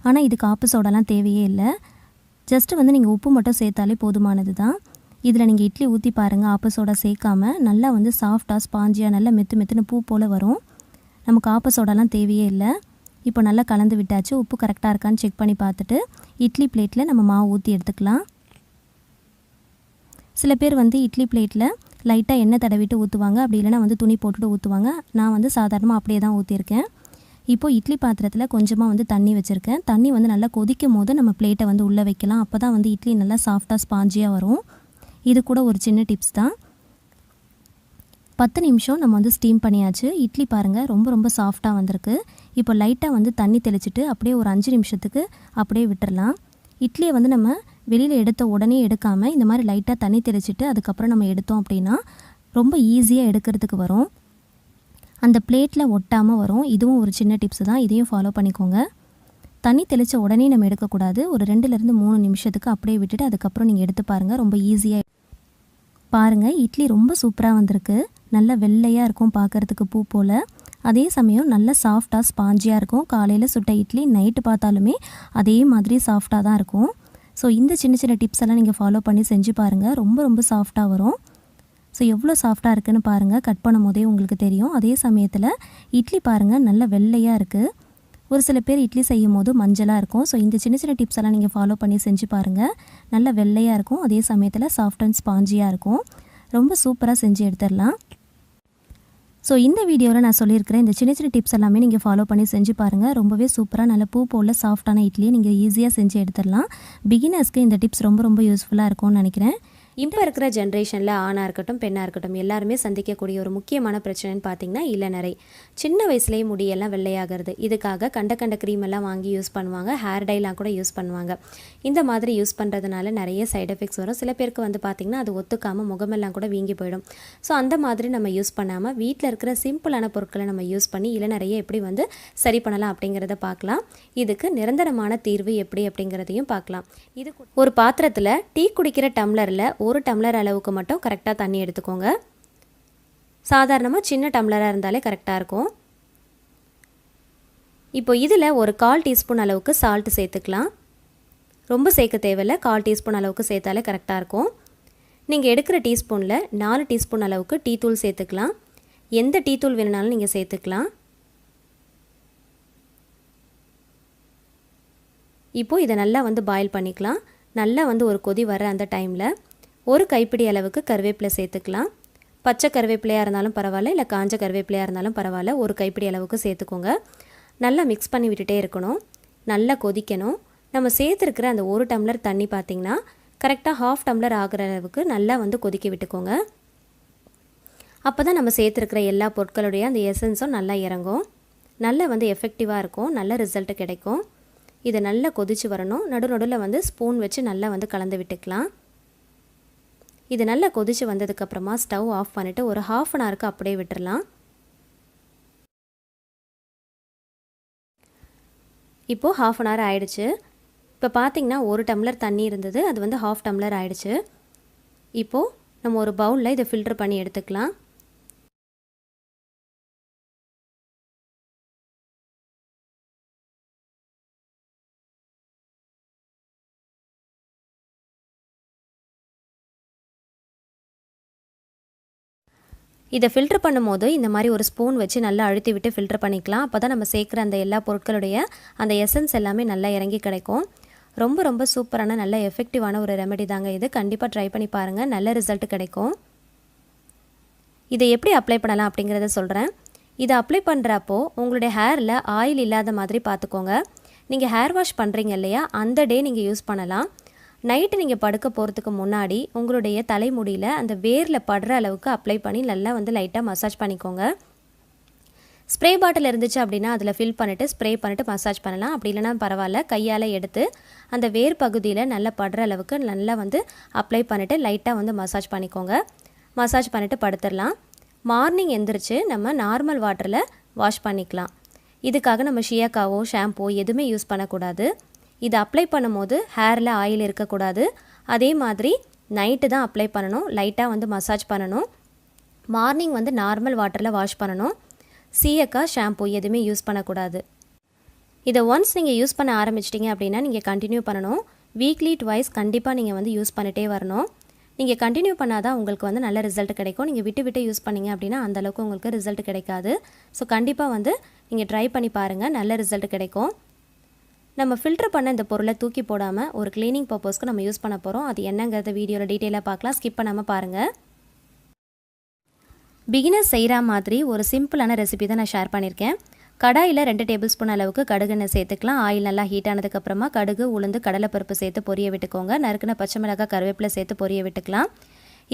ஆனால் இதுக்கு ஆப்ப சோடாலாம் தேவையே இல்லை. ஜஸ்ட்டு வந்து நீங்கள் உப்பு மட்டும் சேர்த்தாலே போதுமானது தான். இதில் நீங்கள் இட்லி ஊற்றி பாருங்கள். ஆப்ப சோடா சேர்க்காமல் நல்லா வந்து சாஃப்டாக ஸ்பாஞ்சியாக நல்லா மெத்துன்னு பூ போல் வரும். நமக்கு ஆப்ப சோடாலாம் தேவையே இல்லை. இப்போ நல்லா கலந்து விட்டாச்சு. உப்பு கரெக்டாக இருக்கான்னு செக் பண்ணி பார்த்துட்டு இட்லி பிளேட்டில் நம்ம மாவு ஊற்றி எடுத்துக்கலாம். சில பேர் வந்து இட்லி பிளேட்டில் லைட்டாக எண்ணெய் தடவிட்டு ஊற்றுவாங்க. அப்படி இல்லைனா வந்து துணி போட்டுட்டு ஊற்றுவாங்க. நான் வந்து சாதாரணமாக அப்படியே தான் ஊற்றிருக்கேன். இப்போது இட்லி பாத்திரத்தில் கொஞ்சமாக வந்து தண்ணி வச்சுருக்கேன். தண்ணி வந்து நல்லா கொதிக்கும் போது நம்ம பிளேட்டை வந்து உள்ளே வைக்கலாம். அப்போ தான் வந்து இட்லி நல்லா சாஃப்டாக ஸ்பாஞ்சியாக வரும். இது கூட ஒரு சின்ன டிப்ஸ் தான். 10 நிமிஷம் நம்ம வந்து ஸ்டீம் பண்ணியாச்சு. இட்லி பாருங்கள் ரொம்ப சாஃப்டாக வந்திருக்கு. இப்போ லைட்டாக வந்து தண்ணி தெளிச்சிட்டு அப்படியே ஒரு 5 நிமிஷத்துக்கு அப்படியே விட்டுறலாம். இட்லியை வந்து நம்ம வெளியில் எடுத்த உடனே எடுக்காமல் இந்த மாதிரி லைட்டாக தண்ணி தெளிச்சிட்டு அதுக்கப்புறம் நம்ம எடுத்தோம் அப்படின்னா ரொம்ப ஈஸியாக எடுக்கிறதுக்கு வரும். அந்த பிளேட்டில் ஒட்டாமல் வரும். இதுவும் ஒரு சின்ன டிப்ஸ் தான். இதையும் ஃபாலோ பண்ணிக்கோங்க. தண்ணி தெளித்த உடனே நம்ம எடுக்கக்கூடாது. ஒரு 2லேருந்து 3 நிமிஷத்துக்கு அப்படியே விட்டுட்டு அதுக்கப்புறம் நீங்கள் எடுத்து பாருங்கள். ரொம்ப ஈஸியாக பாருங்கள். இட்லி ரொம்ப சூப்பராக வந்திருக்கு. நல்ல வெள்ளையாக இருக்கும் பார்க்குறதுக்கு பூ போல். அதே சமயம் நல்ல சாஃப்டாக ஸ்பாஞ்சியாக இருக்கும். காலையில் சுட்ட இட்லி நைட்டு பார்த்தாலுமே அதே மாதிரி சாஃப்டாக தான் இருக்கும். ஸோ இந்த சின்ன டிப்ஸ் எல்லாம் நீங்கள் ஃபாலோ பண்ணி செஞ்சு பாருங்கள். ரொம்ப சாஃப்டாக வரும். ஸோ எவ்வளோ சாஃப்டாக இருக்குதுன்னு பாருங்கள், கட் பண்ணும் போதே உங்களுக்கு தெரியும். அதே சமயத்தில் இட்லி பாருங்கள் நல்ல வெள்ளையாக இருக்குது. ஒரு சில பேர் இட்லி செய்யும் போது மஞ்சளாக இருக்கும். ஸோ இந்த சின்ன சின்ன டிப்ஸ் எல்லாம் நீங்கள் ஃபாலோ பண்ணி செஞ்சு பாருங்கள். நல்ல வெள்ளையாக இருக்கும், அதே சமயத்தில் சாஃப்ட் அண்ட் ஸ்பாஞ்சியாக இருக்கும். ரொம்ப சூப்பராக செஞ்சு எடுத்துடலாம். ஸோ இந்த வீடியோவில் நான் சொல்லியிருக்கிறேன் இந்த சின்ன சின்ன டிப்ஸ் எல்லாமே நீங்கள் ஃபாலோ பண்ணி செஞ்சு பாருங்கள். ரொம்பவே சூப்பராக நல்ல பூ போல் சாஃப்டான இட்லியை நீங்கள் ஈஸியாக செஞ்சு எடுத்துடலாம். பிகினர்ஸ்க்கு இந்த டிப்ஸ் ரொம்ப ரொம்ப யூஸ்ஃபுல்லாக இருக்கும்னு நினைக்கிறேன். இப்போ இருக்கிற ஜென்ரேஷனில் ஆணாக இருக்கட்டும் பெண்ணாக இருக்கட்டும் எல்லாருமே சந்திக்கக்கூடிய ஒரு முக்கியமான பிரச்சனைன்னு பார்த்திங்கன்னா இளநரை. சின்ன வயசுலேயே முடியெல்லாம் வெள்ளையாகிறது. இதுக்காக கண்ட க்ரீம் எல்லாம் வாங்கி யூஸ் பண்ணுவாங்க, ஹேர் டைலாம் கூட யூஸ் பண்ணுவாங்க. இந்த மாதிரி யூஸ் பண்ணுறதுனால நிறைய சைட் எஃபெக்ட்ஸ் வரும். சில பேருக்கு வந்து பார்த்திங்கன்னா அது ஒத்துக்காமல் முகமெல்லாம் கூட வீங்கி போயிடும். ஸோ அந்த மாதிரி நம்ம யூஸ் பண்ணாமல் வீட்டில் இருக்கிற சிம்பிளான பொருட்களை நம்ம யூஸ் பண்ணி இளநரையை எப்படி வந்து சரி பண்ணலாம் அப்படிங்கிறத பார்க்கலாம். இதுக்கு நிரந்தரமான தீர்வு எப்படி அப்படிங்கிறதையும் பார்க்கலாம். இது ஒரு பாத்திரத்தில் டீ குடிக்கிற டம்ளரில் 1 டம்ளர் அளவுக்கு மட்டும் கரெக்டாக தண்ணி எடுத்துக்கோங்க. சாதாரணமாக சின்ன டம்ளராக இருந்தாலே கரெக்டாக இருக்கும். இப்போ இதில் ஒரு 1/4 டீஸ்பூன் அளவுக்கு சால்ட்டு சேர்த்துக்கலாம். ரொம்ப சேர்க்க தேவையில்லை, 1/4 டீஸ்பூன் அளவுக்கு சேர்த்தாலே கரெக்டாக இருக்கும். நீங்கள் எடுக்கிற டீஸ்பூனில் 4 டீஸ்பூன் அளவுக்கு டீ தூள் சேர்த்துக்கலாம். எந்த டீ தூள் வேணுனாலும் நீங்கள் சேர்த்துக்கலாம். இப்போது இதை நல்லா வந்து பாயில் பண்ணிக்கலாம். நல்லா வந்து ஒரு கொதி வர அந்த டைமில் ஒரு கைப்பிடி அளவுக்கு கருவேப்பிலை சேர்த்துக்கலாம். பச்சை கருவேப்பிலையாக இருந்தாலும் பரவாயில்ல, இல்லை காஞ்ச கருவேப்பிலையாக இருந்தாலும் பரவாயில்ல, ஒரு கைப்பிடி அளவுக்கு சேர்த்துக்கோங்க. நல்லா மிக்ஸ் பண்ணி விட்டுட்டே இருக்கணும். நல்லா கொதிக்கணும். நம்ம சேர்த்துருக்கிற அந்த 1 டம்ளர் தண்ணி பார்த்திங்கன்னா கரெக்டாக 1/2 டம்ளர் ஆகிற அளவுக்கு நல்லா வந்து கொதிக்க விட்டுக்கோங்க. அப்போ தான் நம்ம சேர்த்துருக்கிற எல்லா பொருட்களுடைய அந்த எசன்ஸும் நல்லா இறங்கும். நல்லா வந்து எஃபெக்டிவாக இருக்கும், நல்ல ரிசல்ட்டு கிடைக்கும். இதை நல்லா கொதித்து வரணும். நடுவில் வந்து ஸ்பூன் வச்சு நல்லா வந்து கலந்து விட்டுக்கலாம். இது நல்லா கொதிச்சு வந்ததுக்கப்புறமா ஸ்டவ் ஆஃப் பண்ணிவிட்டு ஒரு 1/2 அன் ஹவருக்கு அப்படியே விட்டுடலாம். இப்போது 1/2 அன் ஹவர் ஆயிடுச்சு. இப்போ பார்த்திங்கன்னா 1 டம்ளர் தண்ணி இருந்தது, அது வந்து 1/2 டம்ளர் ஆயிடுச்சு. இப்போது நம்ம ஒரு பவுலில் இதை ஃபில்டர் பண்ணி எடுத்துக்கலாம். இதை ஃபில்டர் பண்ணும்போது இந்த மாதிரி ஒரு ஸ்பூன் வச்சு நல்லா அழுத்தி விட்டு ஃபில்டர் பண்ணிக்கலாம். அப்போ தான் நம்ம சேர்க்குற அந்த எல்லா பொருட்களுடைய அந்த எசன்ஸ் எல்லாமே நல்லா இறங்கி கிடைக்கும். ரொம்ப ரொம்ப சூப்பரான நல்ல எஃபெக்டிவான ஒரு ரெமெடி தாங்க இது. கண்டிப்பாக ட்ரை பண்ணி பாருங்கள், நல்ல ரிசல்ட் கிடைக்கும். இதை எப்படி அப்ளை பண்ணலாம் அப்படிங்கிறத சொல்கிறேன். இதை அப்ளை பண்ணுறப்போ உங்களுடைய ஹேரில் ஆயில் இல்லாத மாதிரி பார்த்துக்கோங்க. நீங்கள் ஹேர் வாஷ் பண்ணுறீங்க இல்லையா, அந்த டே நீங்கள் யூஸ் பண்ணலாம். நைட்டு நீங்கள் படுக்க போகிறதுக்கு முன்னாடி உங்களுடைய தலைமுடியில் அந்த வேரில் படுற அளவுக்கு அப்ளை பண்ணி நல்லா வந்து லைட்டாக மசாஜ் பண்ணிக்கோங்க. ஸ்ப்ரே பாட்டில் இருந்துச்சு அப்படின்னா அதில் ஃபில் பண்ணிவிட்டு ஸ்ப்ரே பண்ணிவிட்டு மசாஜ் பண்ணலாம். அப்படி இல்லைனா பரவாயில்ல, கையால் எடுத்து அந்த வேர் பகுதியில் நல்லா படுற அளவுக்கு நல்லா வந்து அப்ளை பண்ணிவிட்டு லைட்டாக வந்து மசாஜ் பண்ணிக்கோங்க. மசாஜ் பண்ணிவிட்டு படுத்துடலாம். மார்னிங் எந்திரிச்சு நம்ம நார்மல் வாட்டரில் வாஷ் பண்ணிக்கலாம். இதுக்காக நம்ம ஷியாக்காவோ ஷாம்போ எதுவுமே யூஸ் பண்ணக்கூடாது. இது அப்ளை பண்ணும்போது ஹேரில் ஆயில் இருக்கக்கூடாது. அதே மாதிரி நைட்டு தான் அப்ளை பண்ணணும். லைட்டாக வந்து மசாஜ் பண்ணணும். மார்னிங் வந்து நார்மல் வாட்டரில் வாஷ் பண்ணணும். சீயக்காய் ஷாம்பு எதுவுமே யூஸ் பண்ணக்கூடாது. இதை ஒன்ஸ் நீங்கள் யூஸ் பண்ண ஆரம்பிச்சிட்டிங்க அப்படின்னா நீங்கள் கண்டினியூ பண்ணணும். வீக்லி ட்வைஸ் கண்டிப்பாக நீங்கள் வந்து யூஸ் பண்ணிகிட்டே வரணும். நீங்கள் கண்டினியூ பண்ணால் தான் உங்களுக்கு வந்து நல்ல ரிசல்ட் கிடைக்கும். நீங்கள் விட்டு விட்டு யூஸ் பண்ணிங்க அப்படின்னா அந்தளவுக்கு உங்களுக்கு ரிசல்ட் கிடைக்காது. ஸோ கண்டிப்பாக வந்து நீங்கள் ட்ரை பண்ணி பாருங்கள், நல்ல ரிசல்ட் கிடைக்கும். நம்ம ஃபில்டர் பண்ண இந்த பொருளை தூக்கி போடாமல் ஒரு க்ளீனிங் பர்பஸ்க்கு நம்ம யூஸ் பண்ண போகிறோம். அது என்னங்கிறத வீடியோவில் டீட்டெயிலாக பார்க்கலாம், ஸ்கிப் பண்ணாமல் பாருங்கள். பிகினர்ஸ் செய்கிற மாதிரி ஒரு சிம்பிளான ரெசிபி தான் நான் ஷேர் பண்ணியிருக்கேன். கடாயில் 2 டேபிள் ஸ்பூன் அளவுக்கு கடுகெண்ணெய் சேர்த்துக்கலாம். ஆயில் நல்லா ஹீட் ஆனதுக்கப்புறமா கடுகு, உளுந்து, கடலைப்பருப்பு சேர்த்து பொரிய விட்டுக்கோங்க. நறுக்குன பச்சை மிளகாய், கருவேப்பிலை சேர்த்து பொரிய விட்டுக்கலாம்.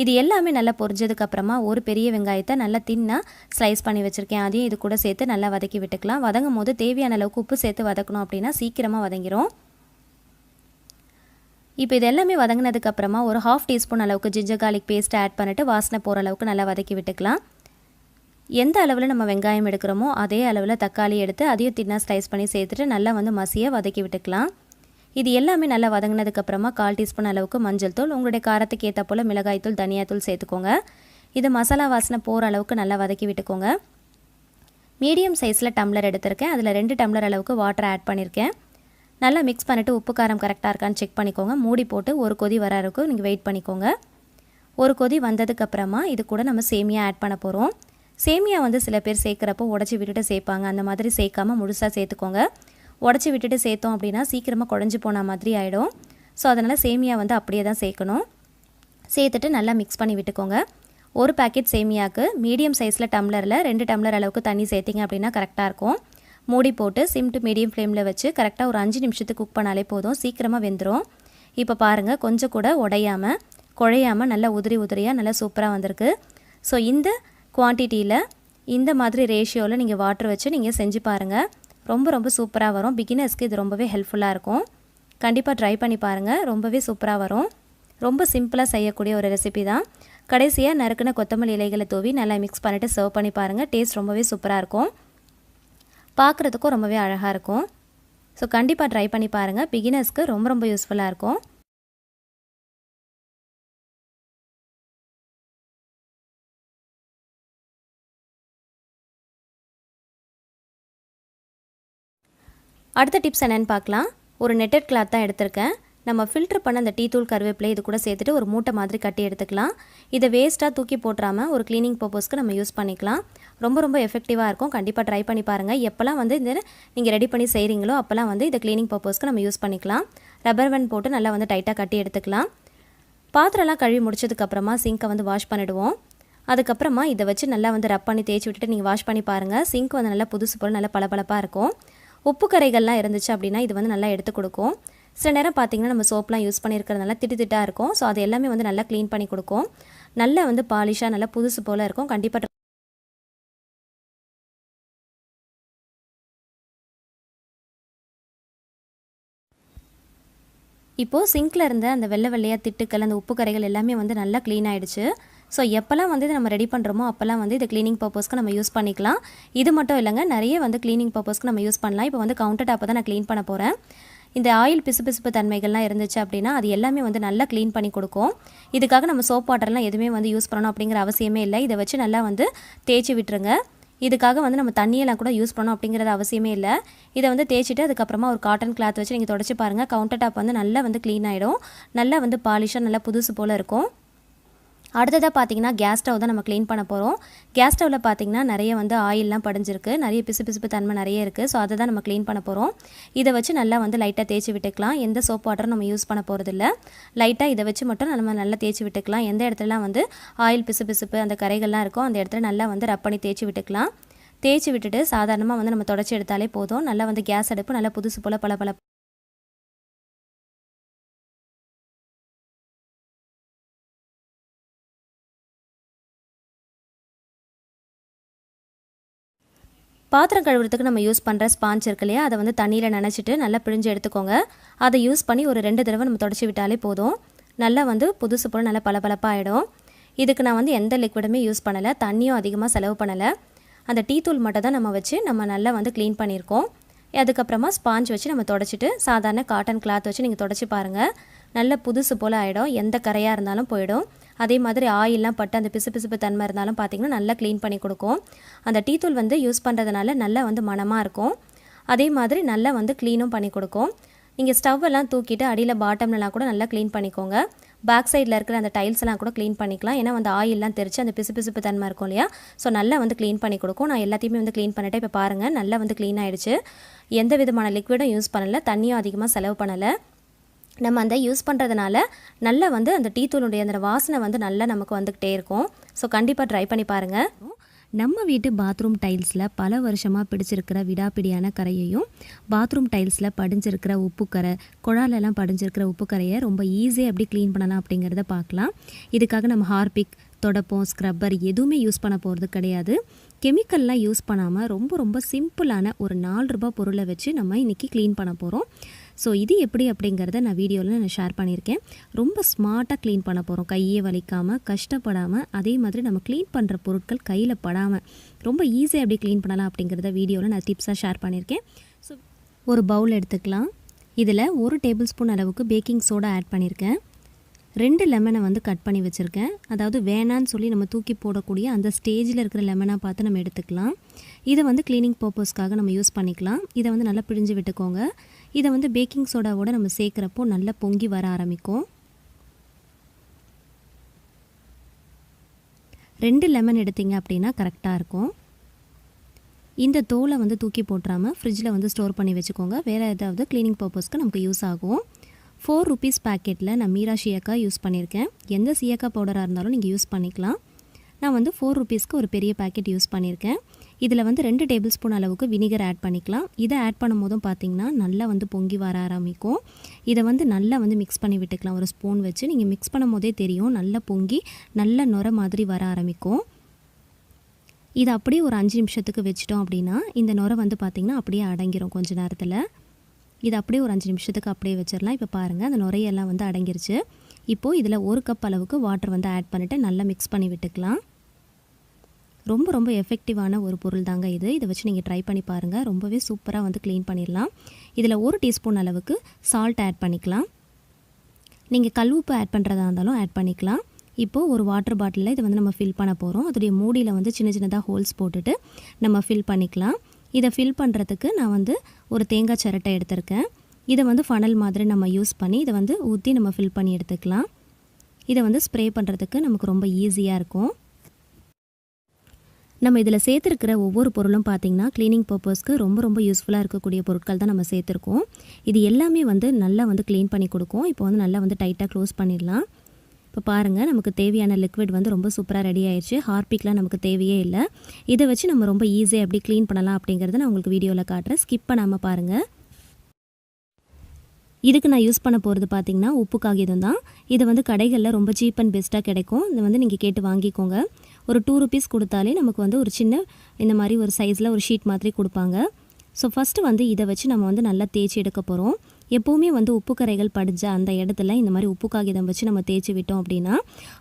இது எல்லாமே நல்லா பொரிஞ்சதுக்கப்புறமா ஒரு பெரிய வெங்காயத்தை நல்லா தின்னாக ஸ்லைஸ் பண்ணி வச்சுருக்கேன். அதையும் இது கூட சேர்த்து நல்லா வதக்கி விட்டுக்கலாம். வதங்கும் போது தேவையான அளவுக்கு உப்பு சேர்த்து வதக்கணும் அப்படின்னா சீக்கிரமாக வதங்கிடும். இப்போ இது எல்லாமே வதங்கினதுக்கப்புறமா ஒரு 1/2 டீஸ்பூன் அளவுக்கு ஜிஞ்சர் கார்லிக் பேஸ்ட் ஆட் பண்ணிவிட்டு வாசனை போகிற அளவுக்கு நல்லா வதக்கி விட்டுக்கலாம். எந்த அளவில் நம்ம வெங்காயம் எடுக்கிறோமோ அதே அளவில் தக்காளி எடுத்து அதையும் தின்னாக ஸ்லைஸ் பண்ணி சேர்த்துட்டு நல்லா வந்து மசியாக வதக்கி விட்டுக்கலாம். இது எல்லாமே நல்லா வதங்கினதுக்கப்புறமா 1/4 டீஸ்பூன் அளவுக்கு மஞ்சள் தூள், உங்களுடைய காரத்துக்கு ஏற்ற போல் மிளகாய்த்தூள், தனியாத்தூள் சேர்த்துக்கோங்க. இது மசாலா வாசனை போகிற அளவுக்கு நல்லா வதக்கி விட்டுக்கோங்க. மீடியம் சைஸில் டம்ளர் எடுத்திருக்கேன். அதில் 2 டம்ளர் அளவுக்கு வாட்டர் ஆட் பண்ணியிருக்கேன். நல்லா மிக்ஸ் பண்ணிவிட்டு உப்பு காரம் கரெக்டாக இருக்கான்னு செக் பண்ணிக்கோங்க. மூடி போட்டு ஒரு கொதி வர அளவுக்கு நீங்கள் வெயிட் பண்ணிக்கோங்க. ஒரு கொதி வந்ததுக்கப்புறமா இது கூட நம்ம சேமியா ஆட் பண்ண போகிறோம். சேமியா வந்து சில பேர் சேர்க்குறப்போ உடச்சி விட்டுட்டு சேர்ப்பாங்க. அந்த மாதிரி சேர்க்காமல் முழுசாக சேர்த்துக்கோங்க. உடச்சி விட்டுட்டு சேர்த்தோம் அப்படின்னா சீக்கிரமாக குழஞ்சி போன மாதிரி ஆகிடும். ஸோ அதனால் சேமியா வந்து அப்படியே தான் சேர்க்கணும். சேர்த்துட்டு நல்லா மிக்ஸ் பண்ணி விட்டுக்கோங்க. ஒரு பேக்கெட் சேமியாவுக்கு மீடியம் சைஸில் டம்ளரில் 2 டம்ளர் அளவுக்கு தண்ணி சேர்த்திங்க அப்படின்னா கரெக்டாக இருக்கும். மூடி போட்டு சிம் டு மீடியம் ஃப்ளேமில் வச்சு கரெக்டாக ஒரு 5 நிமிஷத்துக்கு குக் பண்ணாலே போதும். சீக்கிரமாக வெந்துடும். இப்போ பாருங்கள், கொஞ்சம் கூட உடையாமல் குழையாமல் நல்லா உதிரி உதிரியாக நல்லா சூப்பராக வந்திருக்கு. ஸோ இந்த குவான்டிட்டியில் இந்த மாதிரி ரேஷியோவில் நீங்கள் வாட்டர் வச்சு நீங்கள் செஞ்சு பாருங்கள். ரொம்ப ரொம்ப சூப்பராக வரும். பிகினர்ஸ்க்கு இது ரொம்பவே ஹெல்ப்ஃபுல்லாக இருக்கும். கண்டிப்பாக ட்ரை பண்ணி பாருங்கள். ரொம்பவே சூப்பராக வரும். ரொம்ப சிம்பிளாக செய்யக்கூடிய ஒரு ரெசிபி தான். கடைசியாக நறுக்குன கொத்தமல்லி இலைகளை தூவி நல்லா மிக்ஸ் பண்ணிவிட்டு சர்வ் பண்ணி பாருங்கள். டேஸ்ட் ரொம்பவே சூப்பராக இருக்கும். பார்க்குறதுக்கும் ரொம்பவே அழகாக இருக்கும். ஸோ கண்டிப்பாக ட்ரை பண்ணி பாருங்கள். பிகினர்ஸ்க்கு ரொம்ப ரொம்ப யூஸ்ஃபுல்லாக இருக்கும். அடுத்த டிப்ஸ் என்னென்னு பார்க்கலாம். ஒரு நெட்டட் கிளாத் தான் எடுத்திருக்கேன். நம்ம ஃபில்டர் பண்ண அந்த டீ தூள் கருவேப்பிலை இது கூட சேர்த்துட்டு ஒரு மூட்டை மாதிரி கட்டி எடுத்துக்கலாம். இதை வேஸ்ட்டாக தூக்கி போட்டுறாமல் ஒரு க்ளீனிங் பர்பஸ்க்கு நம்ம யூஸ் பண்ணிக்கலாம். ரொம்ப ரொம்ப எஃபெக்டிவாக இருக்கும். கண்டிப்பாக ட்ரை பண்ணி பாருங்கள். எப்போல்லாம் வந்து இந்த நீங்கள் ரெடி பண்ணி செய்கிறீங்களோ அப்போல்லாம் வந்து இதை க்ளீனிங் பர்பஸ்க்கு நம்ம யூஸ் பண்ணிக்கலாம். ரப்பர் பேண்ட் போட்டு நல்லா வந்து டைட்டாக கட்டி எடுத்துக்கலாம். பாத்திரம்லாம் கழுவி முடிச்சதுக்கப்புறமா சிங்கை வந்து வாஷ் பண்ணிவிடுவோம். அதுக்கப்புறமா இதை வச்சு நல்லா வந்து ரப் பண்ணி தேய்ச்சி விட்டுட்டு நீங்கள் வாஷ் பண்ணி பாருங்கள். சிங்க் வந்து நல்லா புதுசு போல் நல்லா பளபளப்பாக இருக்கும். உப்பு கரைகள்லாம் இருந்துச்சு அப்படின்னா இது வந்து நல்லா எடுத்து கொடுக்கும். சில நேரம் பார்த்திங்கன்னா நம்ம சோப்லாம் யூஸ் பண்ணியிருக்கிறதுனால திட்டாக இருக்கும். ஸோ அது எல்லாமே வந்து நல்லா க்ளீன் பண்ணி கொடுக்கும். நல்லா வந்து பாலிஷாக நல்லா புதுசு போல் இருக்கும். கண்டிப்பாக இப்போது சிங்கில் இருந்த அந்த வெள்ளை வெள்ளையாக திட்டுக்கள் அந்த உப்பு கரைகள் எல்லாமே வந்து நல்லா க்ளீன் ஆகிடுச்சு. ஸோ எப்போல்லாம் வந்து இதை நம்ம ரெடி பண்ணுறோமோ அப்போல்லாம் வந்து இது க்ளீனிங் பர்பஸ்க்கு நம்ம யூஸ் பண்ணிக்கலாம். இது மட்டும் இல்லைங்க, நிறைய வந்து க்ளீனிங் பர்பஸ்க்கு நம்ம யூஸ் பண்ணலாம். இப்போ வந்து கவுண்டர் டாப்பை தான் நான் க்ளீன் பண்ண போகிறேன். இந்த ஆயில் பிசுபிசுப்பு தன்மைகள்லாம் இருந்துச்சு அப்படின்னா அது எல்லாமே வந்து நல்லா க்ளீன் பண்ணி கொடுக்கும். இதுக்காக நம்ம சோப் வாட்டர்லாம் எதுவுமே வந்து யூஸ் பண்ணணும் அப்படிங்கிற அவசியமே இல்லை. இதை வச்சு நல்லா வந்து தேய்ச்சி விட்டுருங்க. இதுக்காக வந்து நம்ம தண்ணியெல்லாம் கூட யூஸ் பண்ணணும் அப்படிங்கிறது அவசியமே இல்லை. இதை வந்து தேய்ச்சிட்டு அதுக்கப்புறமா ஒரு காட்டன் கிளாத் வச்சு நீங்கள் தொடச்சி பாருங்கள். கவுண்டர் டாப் வந்து நல்லா வந்து க்ளீன் ஆகிடும். நல்லா வந்து பாலிஷாக நல்லா புதுசு போல் இருக்கும். அடுத்ததாக பார்த்தீங்கன்னா கேஸ் ஸ்டவ் தான் நம்ம க்ளீன் பண்ண போகிறோம். கேஸ் ஸ்டவ்வில் பார்த்தீங்கன்னா நிறைய வந்து ஆயிலெலாம் படிஞ்சிருக்கு. நிறைய பிசுபிசுப்பு தன்மை நிறைய இருக்குது. ஸோ அதை தான் நம்ம க்ளீன் பண்ண போகிறோம். இதை வச்சு நல்லா வந்து லைட்டாக தேய்ச்சி விட்டுக்கலாம். எந்த சோப் வாட்டரும் நம்ம யூஸ் பண்ண போகிறதில்ல. லைட்டாக இதை வச்சு மட்டும் நம்ம நல்லா தேய்ச்சி விட்டுக்கலாம். எந்த இடத்துலலாம் வந்து ஆயில் பிசுபிசுப்பு அந்த கரைகள்லாம் இருக்கோ அந்த இடத்துல நல்லா வந்து ரப் பண்ணி தேய்ச்சி விட்டுக்கலாம். தேய்ச்சி விட்டுட்டு சாதாரணமாக வந்து நம்ம தொடச்சி எடுத்தாலே போதும். நல்லா வந்து கேஸ் அடுப்பு நல்லா புதுசு போல் பளபள பாத்திரம் கழுவுறதுக்கு நம்ம யூஸ் பண்ணுற ஸ்பாஞ்ச் இருக்கு இல்லையா, அதை வந்து தண்ணியில் நனைச்சிட்டு நல்லா பிழிஞ்சு எடுத்துக்கோங்க. அதை யூஸ் பண்ணி ஒரு 2 தடவை நம்ம தொடச்சி விட்டாலே போதும். நல்லா வந்து புதுசு போல் நல்லா பளபளப்பாக ஆகிடும். இதுக்கு நான் வந்து எந்த லிக்விடுமே யூஸ் பண்ணலை. தண்ணியும் அதிகமாக செலவு பண்ணலை. அந்த டீ தூள் மட்டும் தான் நம்ம வச்சு நம்ம நல்லா வந்து க்ளீன் பண்ணியிருக்கோம். அதுக்கப்புறமா ஸ்பாஞ்ச் வச்சு நம்ம தொடச்சிட்டு சாதாரண காட்டன் கிளாத் வச்சு நீங்கள் தொடச்சி பாருங்கள். நல்ல புதுசு போல் ஆகிடும். எந்த கரையாக இருந்தாலும் போயிடும். அதே மாதிரி ஆயிலெலாம் பட்டு அந்த பிசுபிசுப்பு தன்மை இருந்தாலும் பார்த்திங்கன்னா நல்லா க்ளீன் பண்ணி கொடுக்கும். அந்த டீ தூள் வந்து யூஸ் பண்ணுறதுனால நல்லா வந்து மணமாக இருக்கும். அதே மாதிரி நல்லா வந்து க்ளீனும் பண்ணி கொடுக்கும். நீங்கள் ஸ்டவ்வெல்லாம் தூக்கிட்டு அடியில் பாட்டம்லலாம் கூட நல்லா க்ளீன் பண்ணிக்கோங்க. பேக் சைடில் இருக்கிற அந்த டைல்ஸ்லாம் கூட க்ளீன் பண்ணிக்கலாம். ஏன்னா வந்து ஆயிலெலாம் தெரிச்சு அந்த பிசுபிசுப்பு தன்மை இருக்கும் இல்லையா, ஸோ நல்லா வந்து க்ளீன் பண்ணி கொடுக்கும். நான் எல்லாத்தையுமே வந்து க்ளீன் பண்ணிவிட்டு இப்போ பாருங்கள் நல்லா வந்து க்ளீன் ஆகிடுச்சு. எந்த விதமான லிக்விடும் யூஸ் பண்ணலை. தண்ணியும் அதிகமாக செலவு பண்ணலை. நம்ம அந்த யூஸ் பண்ணுறதுனால நல்லா வந்து அந்த டீ தூளுடைய அந்த வாசனை வந்து நல்லா நமக்கு வந்துக்கிட்டே இருக்கும். ஸோ கண்டிப்பாக ட்ரை பண்ணி பாருங்கள். நம்ம வீட்டு பாத்ரூம் டைல்ஸில் பல வருஷமாக பிடிச்சிருக்கிற விடாப்பிடியான கரையையும் பாத்ரூம் டைல்ஸில் படிஞ்சிருக்கிற உப்புக்கரை, குழாலெல்லாம் படிஞ்சிருக்கிற உப்புக்கரையை ரொம்ப ஈஸியாக எப்படி க்ளீன் பண்ணலாம் அப்படிங்கிறத பார்க்கலாம். இதுக்காக நம்ம ஹார்பிக், தொடப்பம், ஸ்க்ரப்பர் எதுவுமே யூஸ் பண்ண போகிறது கிடையாது. கெமிக்கல்லாம் யூஸ் பண்ணாமல் ரொம்ப ரொம்ப சிம்பிளான ஒரு 4 ரூபாய் பொருளை வச்சு நம்ம இன்றைக்கி க்ளீன் பண்ண போகிறோம். ஸோ இது எப்படி அப்படிங்கிறத நான் வீடியோவில் நான் ஷேர் பண்ணியிருக்கேன். ரொம்ப ஸ்மார்ட்டாக க்ளீன் பண்ண போகிறோம். கையே வலிக்காமல், கஷ்டப்படாமல், அதே மாதிரி நம்ம க்ளீன் பண்ணுற பொருட்கள் கையில் படாமல் ரொம்ப ஈஸியாக எப்படி க்ளீன் பண்ணலாம் அப்படிங்கிறத வீடியோவில் நான் டிப்ஸாக ஷேர் பண்ணியிருக்கேன். ஸோ ஒரு பவுல் எடுத்துக்கலாம். இதில் 1 டேபிள் ஸ்பூன் அளவுக்கு பேக்கிங் சோடா ஆட் பண்ணியிருக்கேன். 2 லெமனை வந்து கட் பண்ணி வச்சுருக்கேன். அதாவது வேணான்னு சொல்லி நம்ம தூக்கி போடக்கூடிய அந்த ஸ்டேஜில் இருக்கிற லெமனாக பார்த்து நம்ம எடுத்துக்கலாம். இதை வந்து க்ளீனிங் பர்பஸ்க்காக நம்ம யூஸ் பண்ணிக்கலாம். இதை வந்து நல்லா பிழிஞ்சு விட்டுக்கோங்க. இதை வந்து பேக்கிங் சோடாவோடு நம்ம சேர்க்குறப்போ நல்லா பொங்கி வர ஆரம்பிக்கும். 2 லெமன் எடுத்தீங்க அப்படின்னா கரெக்டாக இருக்கும். இந்த தோலை வந்து தூக்கி போட்டுறாமல் ஃப்ரிட்ஜில் வந்து ஸ்டோர் பண்ணி வச்சுக்கோங்க. வேறு ஏதாவது க்ளீனிங் பர்பஸ்க்கு நமக்கு யூஸ் ஆகும். 4 rupees பேக்கெட்டில் நான் மீரா சீயக்காய் யூஸ் பண்ணியிருக்கேன். எந்த சீயக்காய் பவுடராக இருந்தாலும் நீங்கள் யூஸ் பண்ணிக்கலாம். நான் வந்து 4 rupeesக்கு ஒரு பெரிய பேக்கெட் யூஸ் பண்ணியிருக்கேன். இதில் வந்து 2 டேபிள் ஸ்பூன் அளவுக்கு வினிகர் ஆட் பண்ணிக்கலாம். இதை ஆட் பண்ணும் போதும் பார்த்திங்கன்னா நல்லா வந்து பொங்கி வர ஆரம்பிக்கும். இதை வந்து நல்லா வந்து மிக்ஸ் பண்ணி விட்டுக்கலாம். ஒரு ஸ்பூன் வச்சு நீங்கள் மிக்ஸ் பண்ணும் போதே தெரியும் நல்லா பொங்கி நல்ல நுர மாதிரி வர ஆரம்பிக்கும். இது அப்படியே ஒரு 5 நிமிஷத்துக்கு வச்சிட்டோம் அப்படின்னா இந்த நுரை வந்து பார்த்திங்கன்னா அப்படியே அடங்கிரும் கொஞ்ச நேரத்தில். இது அப்படியே ஒரு 5 நிமிஷத்துக்கு அப்படியே வச்சிடலாம். இப்போ பாருங்கள் அந்த நுரையெல்லாம் வந்து அடங்கிருச்சு. இப்போது இதில் 1 கப் அளவுக்கு வாட்டர் வந்து ஆட் பண்ணிவிட்டு நல்லா மிக்ஸ் பண்ணி விட்டுக்கலாம். ரொம்ப ரொம்ப எஃபெக்டிவான ஒரு பொருள் தாங்க இது. இதை வச்சு நீங்கள் ட்ரை பண்ணி பாருங்கள். ரொம்பவே சூப்பராக வந்து க்ளீன் பண்ணிடலாம். இதில் 1 டீஸ்பூன் அளவுக்கு சால்ட் ஆட் பண்ணிக்கலாம். நீங்கள் கல் உப்பு ஆட் பண்ணுறதா இருந்தாலும் ஆட் பண்ணிக்கலாம். இப்போது ஒரு வாட்டர் பாட்டிலில் இதை வந்து நம்ம ஃபில் பண்ண போகிறோம். அதோடைய மூடியில் வந்து சின்ன சின்னதாக ஹோல்ஸ் போட்டுட்டு நம்ம ஃபில் பண்ணிக்கலாம். இதை ஃபில் பண்ணுறதுக்கு நான் வந்து ஒரு தேங்காய் சிரட்டை எடுத்திருக்கேன். இதை வந்து ஃபனல் மாதிரி நம்ம யூஸ் பண்ணி இதை வந்து ஊற்றி நம்ம ஃபில் பண்ணி எடுத்துக்கலாம். இதை வந்து ஸ்ப்ரே பண்ணுறதுக்கு நமக்கு ரொம்ப ஈஸியாக இருக்கும். நம்ம இதில் சேர்த்துருக்கிற ஒவ்வொரு பொருளும் பார்த்திங்கன்னா க்ளீனிங் பர்பஸ்க்கு ரொம்ப ரொம்ப யூஸ்ஃபுல்லாக இருக்கக்கூடிய பொருட்கள் தான் நம்ம சேர்த்துருக்கோம். இது எல்லாமே வந்து நல்லா வந்து க்ளீன் பண்ணி கொடுக்கும். இப்போ வந்து நல்லா வந்து டைட்டாக க்ளோஸ் பண்ணிடலாம். இப்போ பாருங்கள் நமக்கு தேவையான லிக்விட் வந்து ரொம்ப சூப்பராக ரெடி ஆயிடுச்சு. ஹார்பிக்லாம் நமக்கு தேவையே இல்லை. இதை வச்சு நம்ம ரொம்ப ஈஸியாக எப்படி க்ளீன் பண்ணலாம் அப்படிங்கிறத நான் உங்களுக்கு வீடியோவில் காட்டுறேன். ஸ்கிப் பண்ணாமல் பாருங்கள். இதுக்கு நான் யூஸ் பண்ண போகிறது பார்த்திங்கன்னா உப்பு காகிதம் தான். இது வந்து கடைகளில் ரொம்ப சீப் அண்ட் பெஸ்ட்டாக கிடைக்கும். இதை வந்து நீங்கள் கேட்டு வாங்கிக்கோங்க. ஒரு 2 rupees கொடுத்தாலே நமக்கு வந்து ஒரு சின்ன இந்த மாதிரி ஒரு சைஸில் ஒரு ஷீட் மாதிரி கொடுப்பாங்க. ஸோ ஃபஸ்ட்டு வந்து இதை வச்சு நம்ம வந்து நல்லா தேய்ச்சி எடுக்க போகிறோம். எப்போவுமே வந்து உப்பு கரைகள் படிஞ்ச அந்த இடத்துல இந்த மாதிரி உப்பு காகிதம் வச்சு நம்ம தேய்ச்சி விட்டோம் அப்படின்னா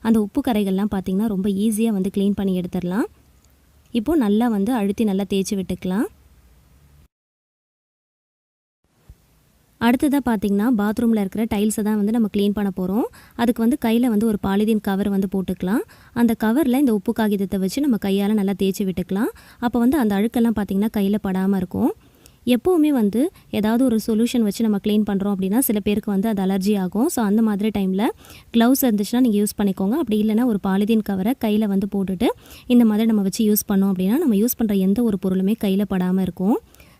அந்த உப்பு கரைகள்லாம் பார்த்திங்கன்னா ரொம்ப ஈஸியாக வந்து க்ளீன் பண்ணி எடுத்துடலாம். இப்போது நல்லா வந்து அழுத்தி நல்லா தேய்ச்சி விட்டுக்கலாம். அடுத்ததாக பார்த்திங்கன்னா பாத்ரூமில் இருக்கிற டைல்ஸை தான் வந்து நம்ம க்ளீன் பண்ண போகிறோம். அதுக்கு வந்து கையில் வந்து ஒரு பாலிதீன் கவர் வந்து போட்டுக்கலாம். அந்த கவரில் இந்த உப்பு காகிதத்தை வச்சு நம்ம கையால் நல்லா தேய்ச்சி விட்டுக்கலாம். அப்போ வந்து அந்த அழுக்கெல்லாம் பார்த்திங்கன்னா கையில் படாமல் இருக்கும். எப்போவுமே வந்து ஏதாவது ஒரு சொல்யூஷன் வச்சு நம்ம க்ளீன் பண்ணுறோம் அப்படின்னா சில பேருக்கு வந்து அது அலர்ஜி ஆகும். ஸோ அந்த மாதிரி டைமில் க்ளவுஸ் இருந்துச்சுன்னா நீங்கள் யூஸ் பண்ணிக்கோங்க. அப்படி இல்லைனா ஒரு பாலிதீன் கவரை கையில் வந்து போட்டுட்டு இந்த மாதிரி நம்ம வச்சு யூஸ் பண்ணோம் அப்படின்னா நம்ம யூஸ் பண்ணுற எந்த ஒரு பொருளுமே கையில் படாமல் இருக்கும்.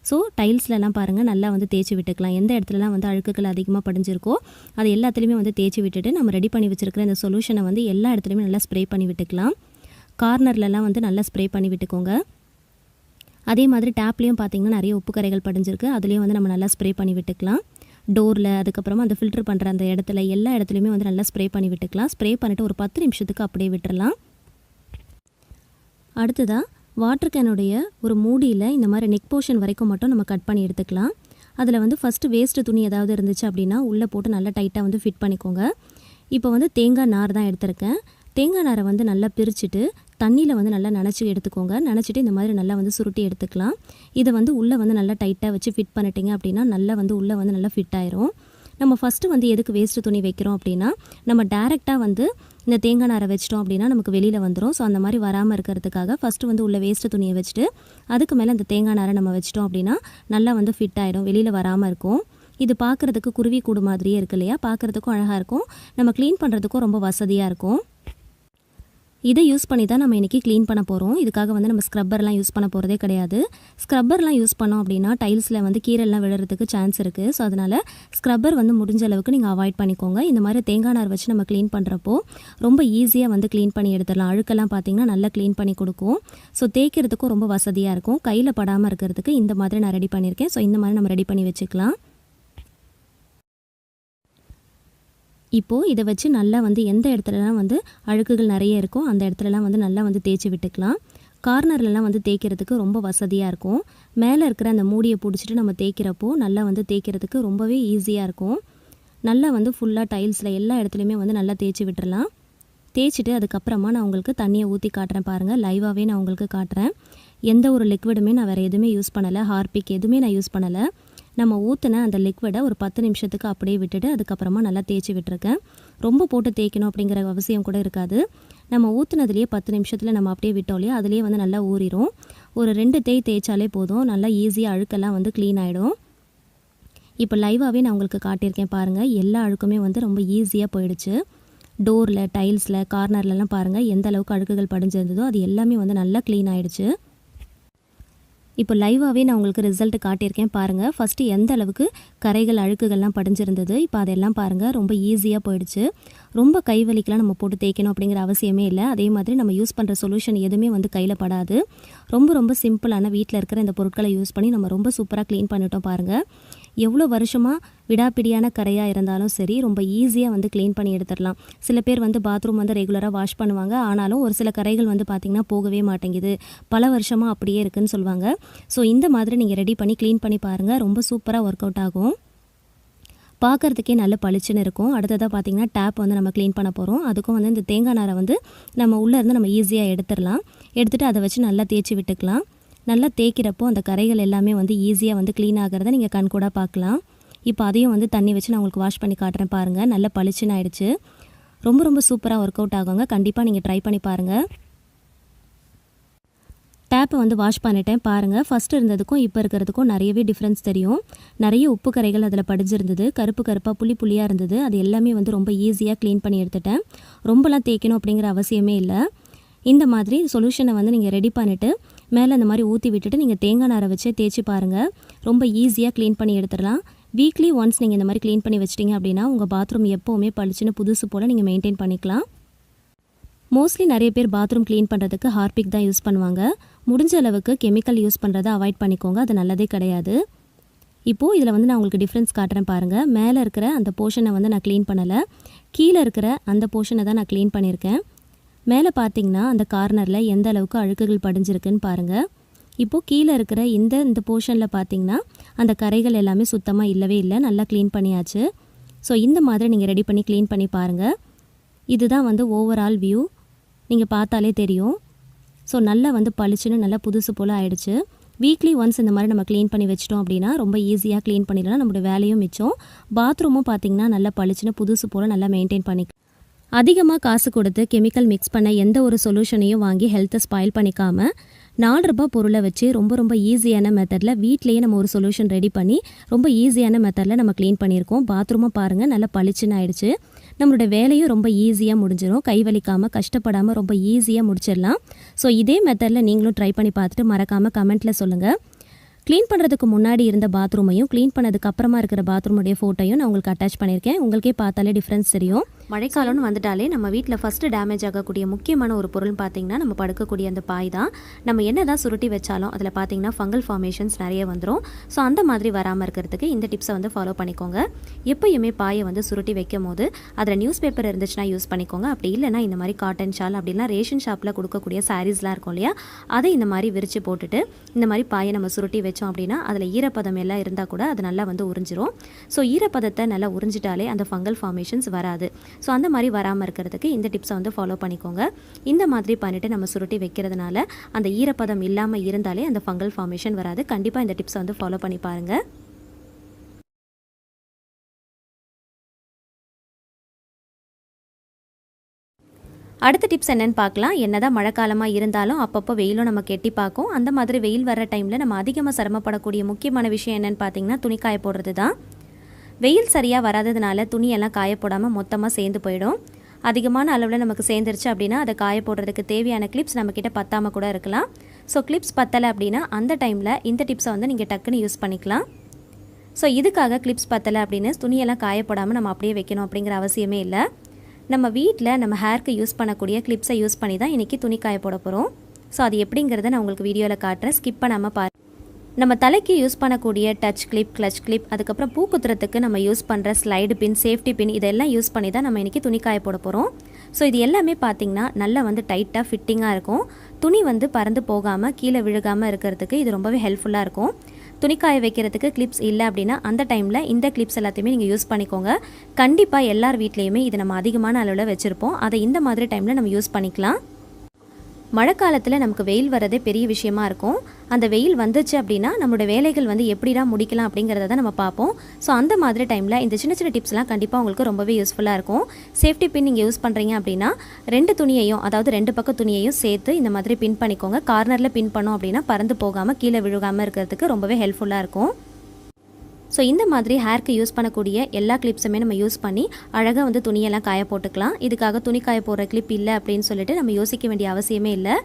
ஸோ டைல்ஸ்லலாம் பாருங்கள் நல்லா வந்து தேய்ச்சி விட்டுக்கலாம். எந்த இடத்துலலாம் வந்து அழுக்குகள் அதிகமாக படிஞ்சிருக்கோ அது எல்லாத்துலேயுமே வந்து தேய்ச்சி விட்டுட்டு நம்ம ரெடி பண்ணி வச்சுருக்கிற இந்த சொல்யூஷனை வந்து எல்லா இடத்துலையுமே நல்லா ஸ்ப்ரே பண்ணி விட்டுக்கலாம். கார்னர்லலாம் வந்து நல்லா ஸ்ப்ரே பண்ணி விட்டுக்கோங்க. அதே மாதிரி டேப்லேயும் பார்த்திங்கன்னா நிறைய உப்பு கரைகள் படிஞ்சிருக்கு. அதுலேயும் வந்து நம்ம நல்லா ஸ்ப்ரே பண்ணி விட்டுக்கலாம். டோரில் அதுக்கப்புறமா அந்த ஃபில்டர் பண்ணுற அந்த இடத்துல எல்லா இடத்துலையுமே வந்து நல்லா ஸ்ப்ரே பண்ணி விட்டுக்கலாம். ஸ்ப்ரே பண்ணிவிட்டு ஒரு 10 நிமிஷத்துக்கு அப்படியே விட்டுறலாம். அடுத்ததாக வாட்டர் கேனுடைய ஒரு மூடியில் இந்த மாதிரி நெக் போர்ஷன் வரைக்கும் மட்டும் நம்ம கட் பண்ணி எடுத்துக்கலாம். அதில் வந்து ஃபஸ்ட்டு வேஸ்ட்டு துணி ஏதாவது இருந்துச்சு அப்படின்னா உள்ளே போட்டு நல்லா டைட்டாக வந்து ஃபிட் பண்ணிக்கோங்க. இப்போ வந்து தேங்காய் நார் தான் எடுத்திருக்கேன். தேங்காய் நாரை வந்து நல்லா பிரிச்சுட்டு தண்ணியில் வந்து நல்லா நனைச்சி எடுத்துக்கோங்க. நனைச்சிட்டு இந்த மாதிரி நல்லா வந்து சுருட்டி எடுத்துக்கலாம். இதை வந்து உள்ளே வந்து நல்லா டைட்டாக வச்சு ஃபிட் பண்ணிட்டீங்க அப்படின்னா நல்லா வந்து உள்ளே வந்து நல்லா ஃபிட் ஆயிரும். நம்ம ஃபஸ்ட்டு வந்து எதுக்கு வேஸ்ட்டு துணி வைக்கிறோம் அப்படின்னா நம்ம டேரெக்டாக வந்து இந்த தேங்காய் நாரை வச்சிட்டோம் அப்படின்னா நமக்கு வெளியில் வந்துடும். ஸோ அந்த மாதிரி வராமல் இருக்கிறதுக்காக ஃபஸ்ட்டு வந்து உள்ள வேஸ்ட்டு துணியை வச்சுட்டு அதுக்கு மேலே இந்த தேங்காய் நாரை நம்ம வச்சிட்டோம் அப்படின்னா நல்லா வந்து ஃபிட் ஆகிடும், வெளியில் வராமல் இருக்கும். இது பார்க்குறதுக்கு குருவி கூடு மாதிரியே இருக்கு இல்லையா, பார்க்குறதுக்கும் அழகாக இருக்கும், நம்ம க்ளீன் பண்ணுறதுக்கும் ரொம்ப வசதியாக இருக்கும். இதை யூஸ் பண்ணி தான் நம்ம இன்றைக்கி க்ளீன் பண்ண போகிறோம். இதுக்காக வந்து நம்ம ஸ்க்ரப்பர்லாம் யூஸ் பண்ண போகிறதே கிடையாது. ஸ்க்ரப்பர்லாம் யூஸ் பண்ணோம் அப்படின்னா டைல்ஸில் வந்து கீரெல்லாம் விழுறதுக்கு சான்ஸ் இருக்குது. ஸோ அதனால் ஸ்க்ரப்பர் வந்து முடிஞ்ச அளவுக்கு நீங்கள் அவாய்ட் பண்ணிக்கோங்க. இந்த மாதிரி தேங்காய் நார் வச்சு நம்ம க்ளீன் பண்ணுறப்போ ரொம்ப ஈஸியாக வந்து க்ளீன் பண்ணி எடுத்துடலாம். அழுக்கெல்லாம் பார்த்திங்கன்னா நல்லா க்ளீன் பண்ணி கொடுக்கும். ஸோ தேய்க்கிறதுக்கும் ரொம்ப வசதியாக இருக்கும். கையில் படாமல் இருக்கிறதுக்கு இந்த மாதிரி நான் ரெடி பண்ணியிருக்கேன். ஸோ இந்த மாதிரி நம்ம ரெடி பண்ணி வச்சுக்கலாம். இப்போது இதை வச்சு நல்லா வந்து எந்த இடத்துலலாம் வந்து அழுக்குகள் நிறைய இருக்கோ அந்த இடத்துலலாம் வந்து நல்லா வந்து தேய்ச்சி விட்டுக்கலாம். கார்னர்லலாம் வந்து தேய்க்கிறதுக்கு ரொம்ப வசதியாக இருக்கும். மேலே இருக்கிற அந்த மூடியை பிடிச்சிட்டு நம்ம தேய்க்கிறப்போ நல்லா வந்து தேய்க்கிறதுக்கு ரொம்பவே ஈஸியாக இருக்கும். நல்லா வந்து ஃபுல்லாக டைல்ஸில் எல்லா இடத்துலையுமே வந்து நல்லா தேய்ச்சி விட்டுறலாம். தேய்ச்சிட்டு அதுக்கப்புறமா நான் உங்களுக்கு தண்ணியை ஊற்றி காட்டுறேன் பாருங்கள். லைவாகவே நான் உங்களுக்கு காட்டுறேன். எந்த ஒரு லிக்விடுமே நான் வேறு எதுவுமே யூஸ் பண்ணலை, ஹார்பிக் எதுவுமே நான் யூஸ் பண்ணலை. நம்ம ஊற்றின அந்த லிக்விடை ஒரு 10 நிமிஷத்துக்கு அப்படியே விட்டுட்டு அதுக்கப்புறமா நல்லா தேய்ச்சி விட்டுருக்கேன். ரொம்ப போட்டு தேய்க்கணும் அப்படிங்கிற அவசியம் கூட இருக்காது. நம்ம ஊற்றுனதுலேயே 10 நிமிஷத்தில் நம்ம அப்படியே விட்டோம் இல்லையா, அதுலேயே வந்து நல்லா ஊறிடும். ஒரு 2 தேய்ச்சாலே போதும், நல்லா ஈஸியாக அழுக்கெல்லாம் வந்து க்ளீன் ஆகிடும். இப்போ லைவாகவே நான் உங்களுக்கு காட்டியிருக்கேன் பாருங்கள். எல்லா அழுக்குமே வந்து ரொம்ப ஈஸியாக போயிடுச்சு. டோரில், டைல்ஸில், கார்னர்லலாம் பாருங்கள் எந்த அளவுக்கு அழுக்குகள் படிஞ்சிருந்ததோ அது எல்லாமே வந்து நல்லா க்ளீன் ஆகிடுச்சு. இப்போ லைவாகவே நான் உங்களுக்கு ரிசல்ட் காட்டியிருக்கேன் பாருங்கள். ஃபஸ்ட்டு எந்த அளவுக்கு கரைகள் அழுக்குகள்லாம் படிஞ்சிருந்தது, இப்போ அதெல்லாம் பாருங்கள் ரொம்ப ஈஸியாக போயிடுச்சு. ரொம்ப கை வலிக்கெலாம் நம்ம போட்டு தேய்க்கணும் அப்படிங்கிற அவசியமே இல்லை. அதே மாதிரி நம்ம யூஸ் பண்ணுற சொல்யூஷன் எதுவுமே வந்து கையில் படாது. ரொம்ப ரொம்ப சிம்பிளான வீட்டில் இருக்கிற இந்த பொருட்களை யூஸ் பண்ணி நம்ம ரொம்ப சூப்பராக க்ளீன் பண்ணிட்டோம் பாருங்கள். எவ்வளோ வருஷமாக விடாப்பிடியான கரையாக இருந்தாலும் சரி ரொம்ப ஈஸியாக வந்து க்ளீன் பண்ணி எடுத்துடலாம். சில பேர் வந்து பாத்ரூம் வந்து ரெகுலராக வாஷ் பண்ணுவாங்க, ஆனாலும் ஒரு சில கரைகள் வந்து பார்த்திங்கன்னா போகவே மாட்டேங்குது, பல வருஷமாக அப்படியே இருக்குதுன்னு சொல்லுவாங்க. ஸோ இந்த மாதிரி நீங்கள் ரெடி பண்ணி க்ளீன் பண்ணி பாருங்கள், ரொம்ப சூப்பராக ஒர்க் அவுட் ஆகும். பார்க்குறதுக்கே நல்ல பளிச்சுன்னு இருக்கும். அடுத்ததாக பார்த்திங்கன்னா டேப் வந்து நம்ம க்ளீன் பண்ண போகிறோம். அதுக்கும் வந்து இந்த தேங்காய் நாரை வந்து நம்ம உள்ளேருந்து நம்ம ஈஸியாக எடுத்துடலாம். எடுத்துகிட்டு அதை வச்சு நல்லா தேய்ச்சி விட்டுக்கலாம். நல்லா தேய்க்கிறப்போ அந்த கரைகள் எல்லாமே வந்து ஈஸியாக வந்து க்ளீன் ஆகிறத நீங்கள் கண்கூட பார்க்கலாம். இப்போ அதையும் வந்து தண்ணி வச்சு நான் உங்களுக்கு வாஷ் பண்ணி காட்டுறேன் பாருங்கள். நல்ல பளிச்சுன்னு ஆயிடுச்சு. ரொம்ப ரொம்ப சூப்பராக ஒர்க் அவுட் ஆகுங்க. கண்டிப்பாக நீங்கள் ட்ரை பண்ணி பாருங்கள். டேப்பை வந்து வாஷ் பண்ணிட்டேன் பாருங்கள். ஃபஸ்ட்டு இருந்ததுக்கும் இப்போ இருக்கிறதுக்கும் நிறையவே டிஃப்ரென்ஸ் தெரியும். நிறைய உப்பு கரைகள் அதில் படிஞ்சிருந்தது, கருப்பு கருப்பாக புள்ளி புள்ளியாக இருந்தது. அது எல்லாமே வந்து ரொம்ப ஈஸியாக க்ளீன் பண்ணி எடுத்துட்டேன். ரொம்பலாம் தேய்க்கணும் அப்படிங்கிற அவசியமே இல்லை. இந்த மாதிரி சொல்யூஷனை வந்து நீங்கள் ரெடி பண்ணிவிட்டு மேலே இந்த மாதிரி ஊற்றி விட்டுட்டு நீங்கள் தேங்காய் நாரை வச்சே தேய்ச்சி பாருங்கள். ரொம்ப ஈஸியாக க்ளீன் பண்ணி எடுத்துடலாம். வீக்லி ஒன்ஸ் நீங்கள் இந்த மாதிரி க்ளீன் பண்ணி வச்சிட்டிங்க அப்படின்னா உங்கள் பாத்ரூம் எப்போவுமே பளிச்சுன்னு புதுசு போல் நீங்கள் மெயின்டைன் பண்ணிக்கலாம். மோஸ்ட்லி நிறைய பேர் பாத்ரூம் க்ளீன் பண்ணுறதுக்கு ஹார்பிக் தான் யூஸ் பண்ணுவாங்க. முடிஞ்ச அளவுக்கு கெமிக்கல் யூஸ் பண்ணுறதை அவாய்ட் பண்ணிக்கோங்க, அது நல்லதே கிடையாது. இப்போது இதில் வந்து நான் உங்களுக்கு டிஃப்ரென்ஸ் காட்டுறேன் பாருங்கள். மேலே இருக்கிற அந்த போர்ஷனை வந்து நான் க்ளீன் பண்ணலை, கீழே இருக்கிற அந்த போர்ஷனை தான் நான் க்ளீன் பண்ணியிருக்கேன். மேலே பார்த்தீங்கன்னா அந்த கார்னரில் எந்த அளவுக்கு அழுக்குகள் படிஞ்சிருக்குன்னு பாருங்கள். இப்போது கீழே இருக்கிற இந்த போர்ஷனில் பார்த்தீங்கன்னா அந்த கரைகள் எல்லாமே சுத்தமாக இல்லவே இல்லை, நல்லா க்ளீன் பண்ணியாச்சு. ஸோ இந்த மாதிரி நீங்கள் ரெடி பண்ணி க்ளீன் பண்ணி பாருங்கள். இதுதான் வந்து ஓவரால் வியூ, நீங்கள் பார்த்தாலே தெரியும். ஸோ நல்லா வந்து பளிச்சுன்னு நல்லா புதுசு போல் ஆயிடுச்சு. வீக்லி ஒன்ஸ் இந்த மாதிரி நம்ம க்ளீன் பண்ணி வச்சிட்டோம் அப்படின்னா ரொம்ப ஈஸியாக க்ளீன் பண்ணிடலாம். நம்மளோட வேலையும் மிச்சம். பாத்ரூமும் பார்த்திங்கன்னா நல்லா பளிச்சுன்னு புதுசு போல் நல்லா மெயின்டைன் பண்ணி அதிகமாக காசு கொடுத்து கெமிக்கல் மிக்ஸ் பண்ண எந்த ஒரு சொல்யூஷனையும் வாங்கி ஹெல்த்தை ஸ்பாயில் பண்ணிக்காமல் ₹4 பொருளை வச்சு ரொம்ப ரொம்ப ஈஸியான மெத்தடில் வீட்லேயே நம்ம ஒரு சொல்யூஷன் ரெடி பண்ணி ரொம்ப ஈஸியான மெத்தடில் நம்ம க்ளீன் பண்ணியிருக்கோம். பாத்ரூமை பாருங்கள் நல்லா பளிச்சுன்னு ஆயிடுச்சு. நம்மளோட வேலையும் ரொம்ப ஈஸியாக முடிஞ்சிடும். கை வலிக்காமல் கஷ்டப்படாமல் ரொம்ப ஈஸியாக முடிச்சிடலாம். ஸோ இதே மெத்தடில் நீங்களும் ட்ரை பண்ணி பார்த்துட்டு மறக்காமல் கமெண்ட்டில் சொல்லுங்கள். க்ளீன் பண்ணுறதுக்கு முன்னாடி இருந்த பாத்ரூமையும் க்ளீன் பண்ணதுக்கு அப்புறமா இருக்கிற பாத்ரூமுடைய ஃபோட்டோயும் நான் உங்களுக்கு அட்டாச் பண்ணியிருக்கேன். உங்களுக்கே பார்த்தாலே டிஃப்ரென்ஸ் தெரியும். மழைக்காலம்னு வந்துட்டாலே நம்ம வீட்டில் ஃபஸ்ட்டு டேமேஜ் ஆகக்கூடிய முக்கியமான ஒரு பொருள்னு பார்த்திங்கன்னா நம்ம படுக்கக்கூடிய அந்த பாய் தான். நம்ம என்ன தான் சுருட்டி வச்சாலும் அதில் பார்த்திங்கன்னா ஃபங்கல் ஃபார்மேஷன்ஸ் நிறைய வந்துடும். ஸோ அந்த மாதிரி வராமல் இருக்கிறதுக்கு இந்த டிப்ஸை வந்து ஃபாலோ பண்ணிக்கோங்க. எப்போயுமே பாயை வந்து சுருட்டி வைக்கும் போது அதில் நியூஸ் பேப்பர் இருந்துச்சுன்னா யூஸ் பண்ணிக்கோங்க. அப்படி இல்லைனா இந்த மாதிரி காட்டன் ஷால் அப்படின்னா ரேஷன் ஷாப்பில் கொடுக்கக்கூடிய சாரீஸ்லாம் இருக்கும் இல்லையா, அதை இந்த மாதிரி விரித்து போட்டுட்டு இந்த மாதிரி பாயை நம்ம சுருட்டி வச்சோம் அப்படின்னா அதில் ஈரப்பதம் எல்லாம் இருந்தால் கூட அது நல்லா வந்து உறிஞ்சிரும். ஸோ ஈரப்பதத்தை நல்லா உறிஞ்சிட்டாலே அந்த ஃபங்கல் ஃபார்மேஷன்ஸ் வராது. ஸோ அந்த மாதிரி வராமல் இருக்கிறதுக்கு இந்த டிப்ஸை வந்து ஃபாலோ பண்ணிக்கோங்க. இந்த மாதிரி பண்ணிவிட்டு நம்ம சுருட்டி வைக்கிறதுனால அந்த ஈரப்பதம் இல்லாமல் இருந்தாலே அந்த ஃபங்கல் ஃபார்மேஷன் வராது. கண்டிப்பாக இந்த டிப்ஸை வந்து ஃபாலோ பண்ணி பாருங்கள். அடுத்த டிப்ஸ் என்னென்னு பார்க்கலாம். என்னதான் மழைக்காலமாக இருந்தாலும் அப்பப்போ வெயிலும் நம்ம கெட்டி பார்க்கும். அந்த மாதிரி வெயில் வர டைமில் நம்ம அதிகமாக சிரமப்படக்கூடிய முக்கியமான விஷயம் என்னென்னு பார்த்தீங்கன்னா துணி காய போடுறது தான். வெயில் சரியாக வராததுனால துணியெல்லாம் காய போடாமல் மொத்தமாக சேர்ந்து போயிடும். அதிகமான அளவில் நமக்கு சேர்ந்துருச்சு அப்படின்னா அதை காய போடுறதுக்கு தேவையான கிளிப்ஸ் நம்மக்கிட்ட பத்தாமல் கூட இருக்கலாம். ஸோ கிளிப்ஸ் பத்தலை அப்படின்னா அந்த டைமில் இந்த டிப்ஸை வந்து நீங்கள் டக்குன்னு யூஸ் பண்ணிக்கலாம். ஸோ இதுக்காக கிளிப்ஸ் பத்தலை அப்படின்னு துணியெல்லாம் காய போடாமல் நம்ம அப்படியே வைக்கணும் அப்படிங்கிற அவசியமே இல்லை. நம்ம வீட்டில் நம்ம ஹேருக்கு யூஸ் பண்ணக்கூடிய கிளிப்ஸை யூஸ் பண்ணி தான் இன்றைக்கி துணி காய போட போகிறோம். ஸோ அது எப்படிங்கிறத நான் உங்களுக்கு வீடியோவில் காட்டுறேன், ஸ்கிப் பண்ணாமல் பாருங்கள். நம்ம தலைக்கு யூஸ் பண்ணக்கூடிய டச் கிளிப், கிளச் கிளிப், அதுக்கப்புறம் பூ குத்துறதுக்கு நம்ம யூஸ் பண்ணுற ஸ்லைடு பின், சேஃப்டி பின் இதெல்லாம் யூஸ் பண்ணி தான் நம்ம இன்றைக்கி துணி காய போட போகிறோம். ஸோ இது எல்லாமே பார்த்திங்கன்னா நல்லா வந்து டைட்டாக ஃபிட்டிங்காக இருக்கும். துணி வந்து பறந்து போகாமல் கீழே விழுகாமல் இருக்கிறதுக்கு இது ரொம்பவே ஹெல்ப்ஃபுல்லாக இருக்கும். துணி காய வைக்கிறதுக்கு கிளிப்ஸ் இல்லை அப்படின்னா அந்த டைமில் இந்த கிளிப்ஸ் எல்லாத்தையுமே நீங்கள் யூஸ் பண்ணிக்கோங்க. கண்டிப்பாக எல்லார் வீட்லேயுமே இது நம்ம அதிகமான அளவில் வச்சுருப்போம். அதை இந்த மாதிரி டைமில் நம்ம யூஸ் பண்ணிக்கலாம். மழை காலத்தில் நமக்கு வெயில் வரதே பெரிய விஷயமா இருக்கும். அந்த வெயில் வந்துச்சு அப்படின்னா நம்மளோட வேலைகள் வந்து எப்படிலாம் முடிக்கலாம் அப்படிங்கிறத தான் நம்ம பார்ப்போம். ஸோ அந்த மாதிரி டைமில் இந்த சின்ன சின்ன டிப்ஸ்லாம் கண்டிப்பாக உங்களுக்கு ரொம்பவே யூஸ்ஃபுல்லாக இருக்கும். சேஃப்டி பின் நீங்கள் யூஸ் பண்ணுறீங்க அப்படின்னா 2 துணியையும், அதாவது 2 பக்க துணியையும் சேர்த்து இந்த மாதிரி பின் பண்ணிக்கோங்க. கார்னரில் பின் பண்ணோம் அப்படின்னா பறந்து போகாமல் கீழே விழுகாமல் இருக்கிறதுக்கு ரொம்பவே ஹெல்ப்ஃபுல்லாக இருக்கும். ஸோ இந்த மாதிரி ஹேருக்கு யூஸ் பண்ணக்கூடிய எல்லா கிளிப்ஸுமே நம்ம யூஸ் பண்ணி அழகாக வந்து துணியெல்லாம் காய போட்டுக்கலாம். இதுக்காக துணி காய போடுற கிளிப் இல்லை அப்படின்னு சொல்லிட்டு நம்ம யோசிக்க வேண்டிய அவசியமே இல்லை.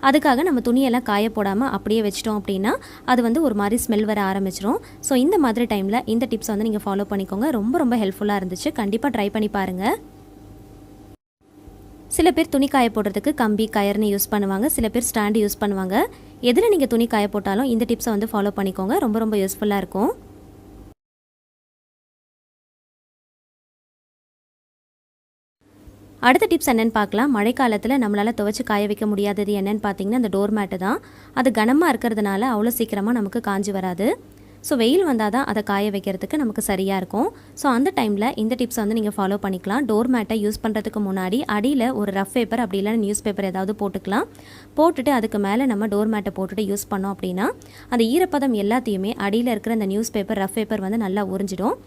அதுக்காக நம்ம துணியெல்லாம் காய போடாமல் அப்படியே வச்சிட்டோம் அப்படின்னா அது வந்து ஒரு மாதிரி ஸ்மெல் வர ஆரம்பிச்சிடும். ஸோ இந்த மாதிரி டைமில் இந்த டிப்ஸ் வந்து நீங்கள் ஃபாலோ பண்ணிக்கோங்க. ரொம்ப ரொம்ப ஹெல்ப்ஃபுல்லாக இருந்துச்சு. கண்டிப்பாக ட்ரை பண்ணி பாருங்கள். சில பேர் துணி காய போடுறதுக்கு கம்பி கயர்னு யூஸ் பண்ணுவாங்க, சில பேர் ஸ்டாண்டு யூஸ் பண்ணுவாங்க. எதில் நீங்கள் துணி காய போட்டாலும் இந்த டிப்ஸை வந்து ஃபாலோ பண்ணிக்கோங்க. ரொம்ப ரொம்ப யூஸ்ஃபுல்லாக இருக்கும். அடுத்த டிப்ஸ் என்னென்னு பார்க்கலாம். மழைக்காலத்தில் நம்மளால் துவைச்சி காய வைக்க முடியாதது என்னென்னு பார்த்தீங்கன்னா இந்த டோர் மேட்டு தான். அது கனமாக இருக்கிறதுனால அவ்வளோ சீக்கிரமாக நமக்கு காஞ்சி வராது. ஸோ வெயில் வந்தால் தான் அதை காய வைக்கிறதுக்கு நமக்கு சரியாக இருக்கும். ஸோ அந்த டைமில் இந்த டிப்ஸை வந்து நீங்கள் ஃபாலோ பண்ணிக்கலாம். டோர் மேட்டை யூஸ் பண்ணுறதுக்கு முன்னாடி அடியில் ஒரு ரஃப் பேப்பர் அப்படி இல்லைன்னா நியூஸ் பேப்பர் ஏதாவது போட்டுக்கலாம். போட்டுட்டு அதுக்கு மேலே நம்ம டோர் மேட்டை போட்டுட்டு யூஸ் பண்ணோம் அப்படின்னா அந்த ஈரப்பதம் எல்லாத்தையுமே அடியில் இருக்கிற அந்த நியூஸ் பேப்பர் ரஃப் பேப்பர் வந்து நல்லா உறிஞ்சிடும்.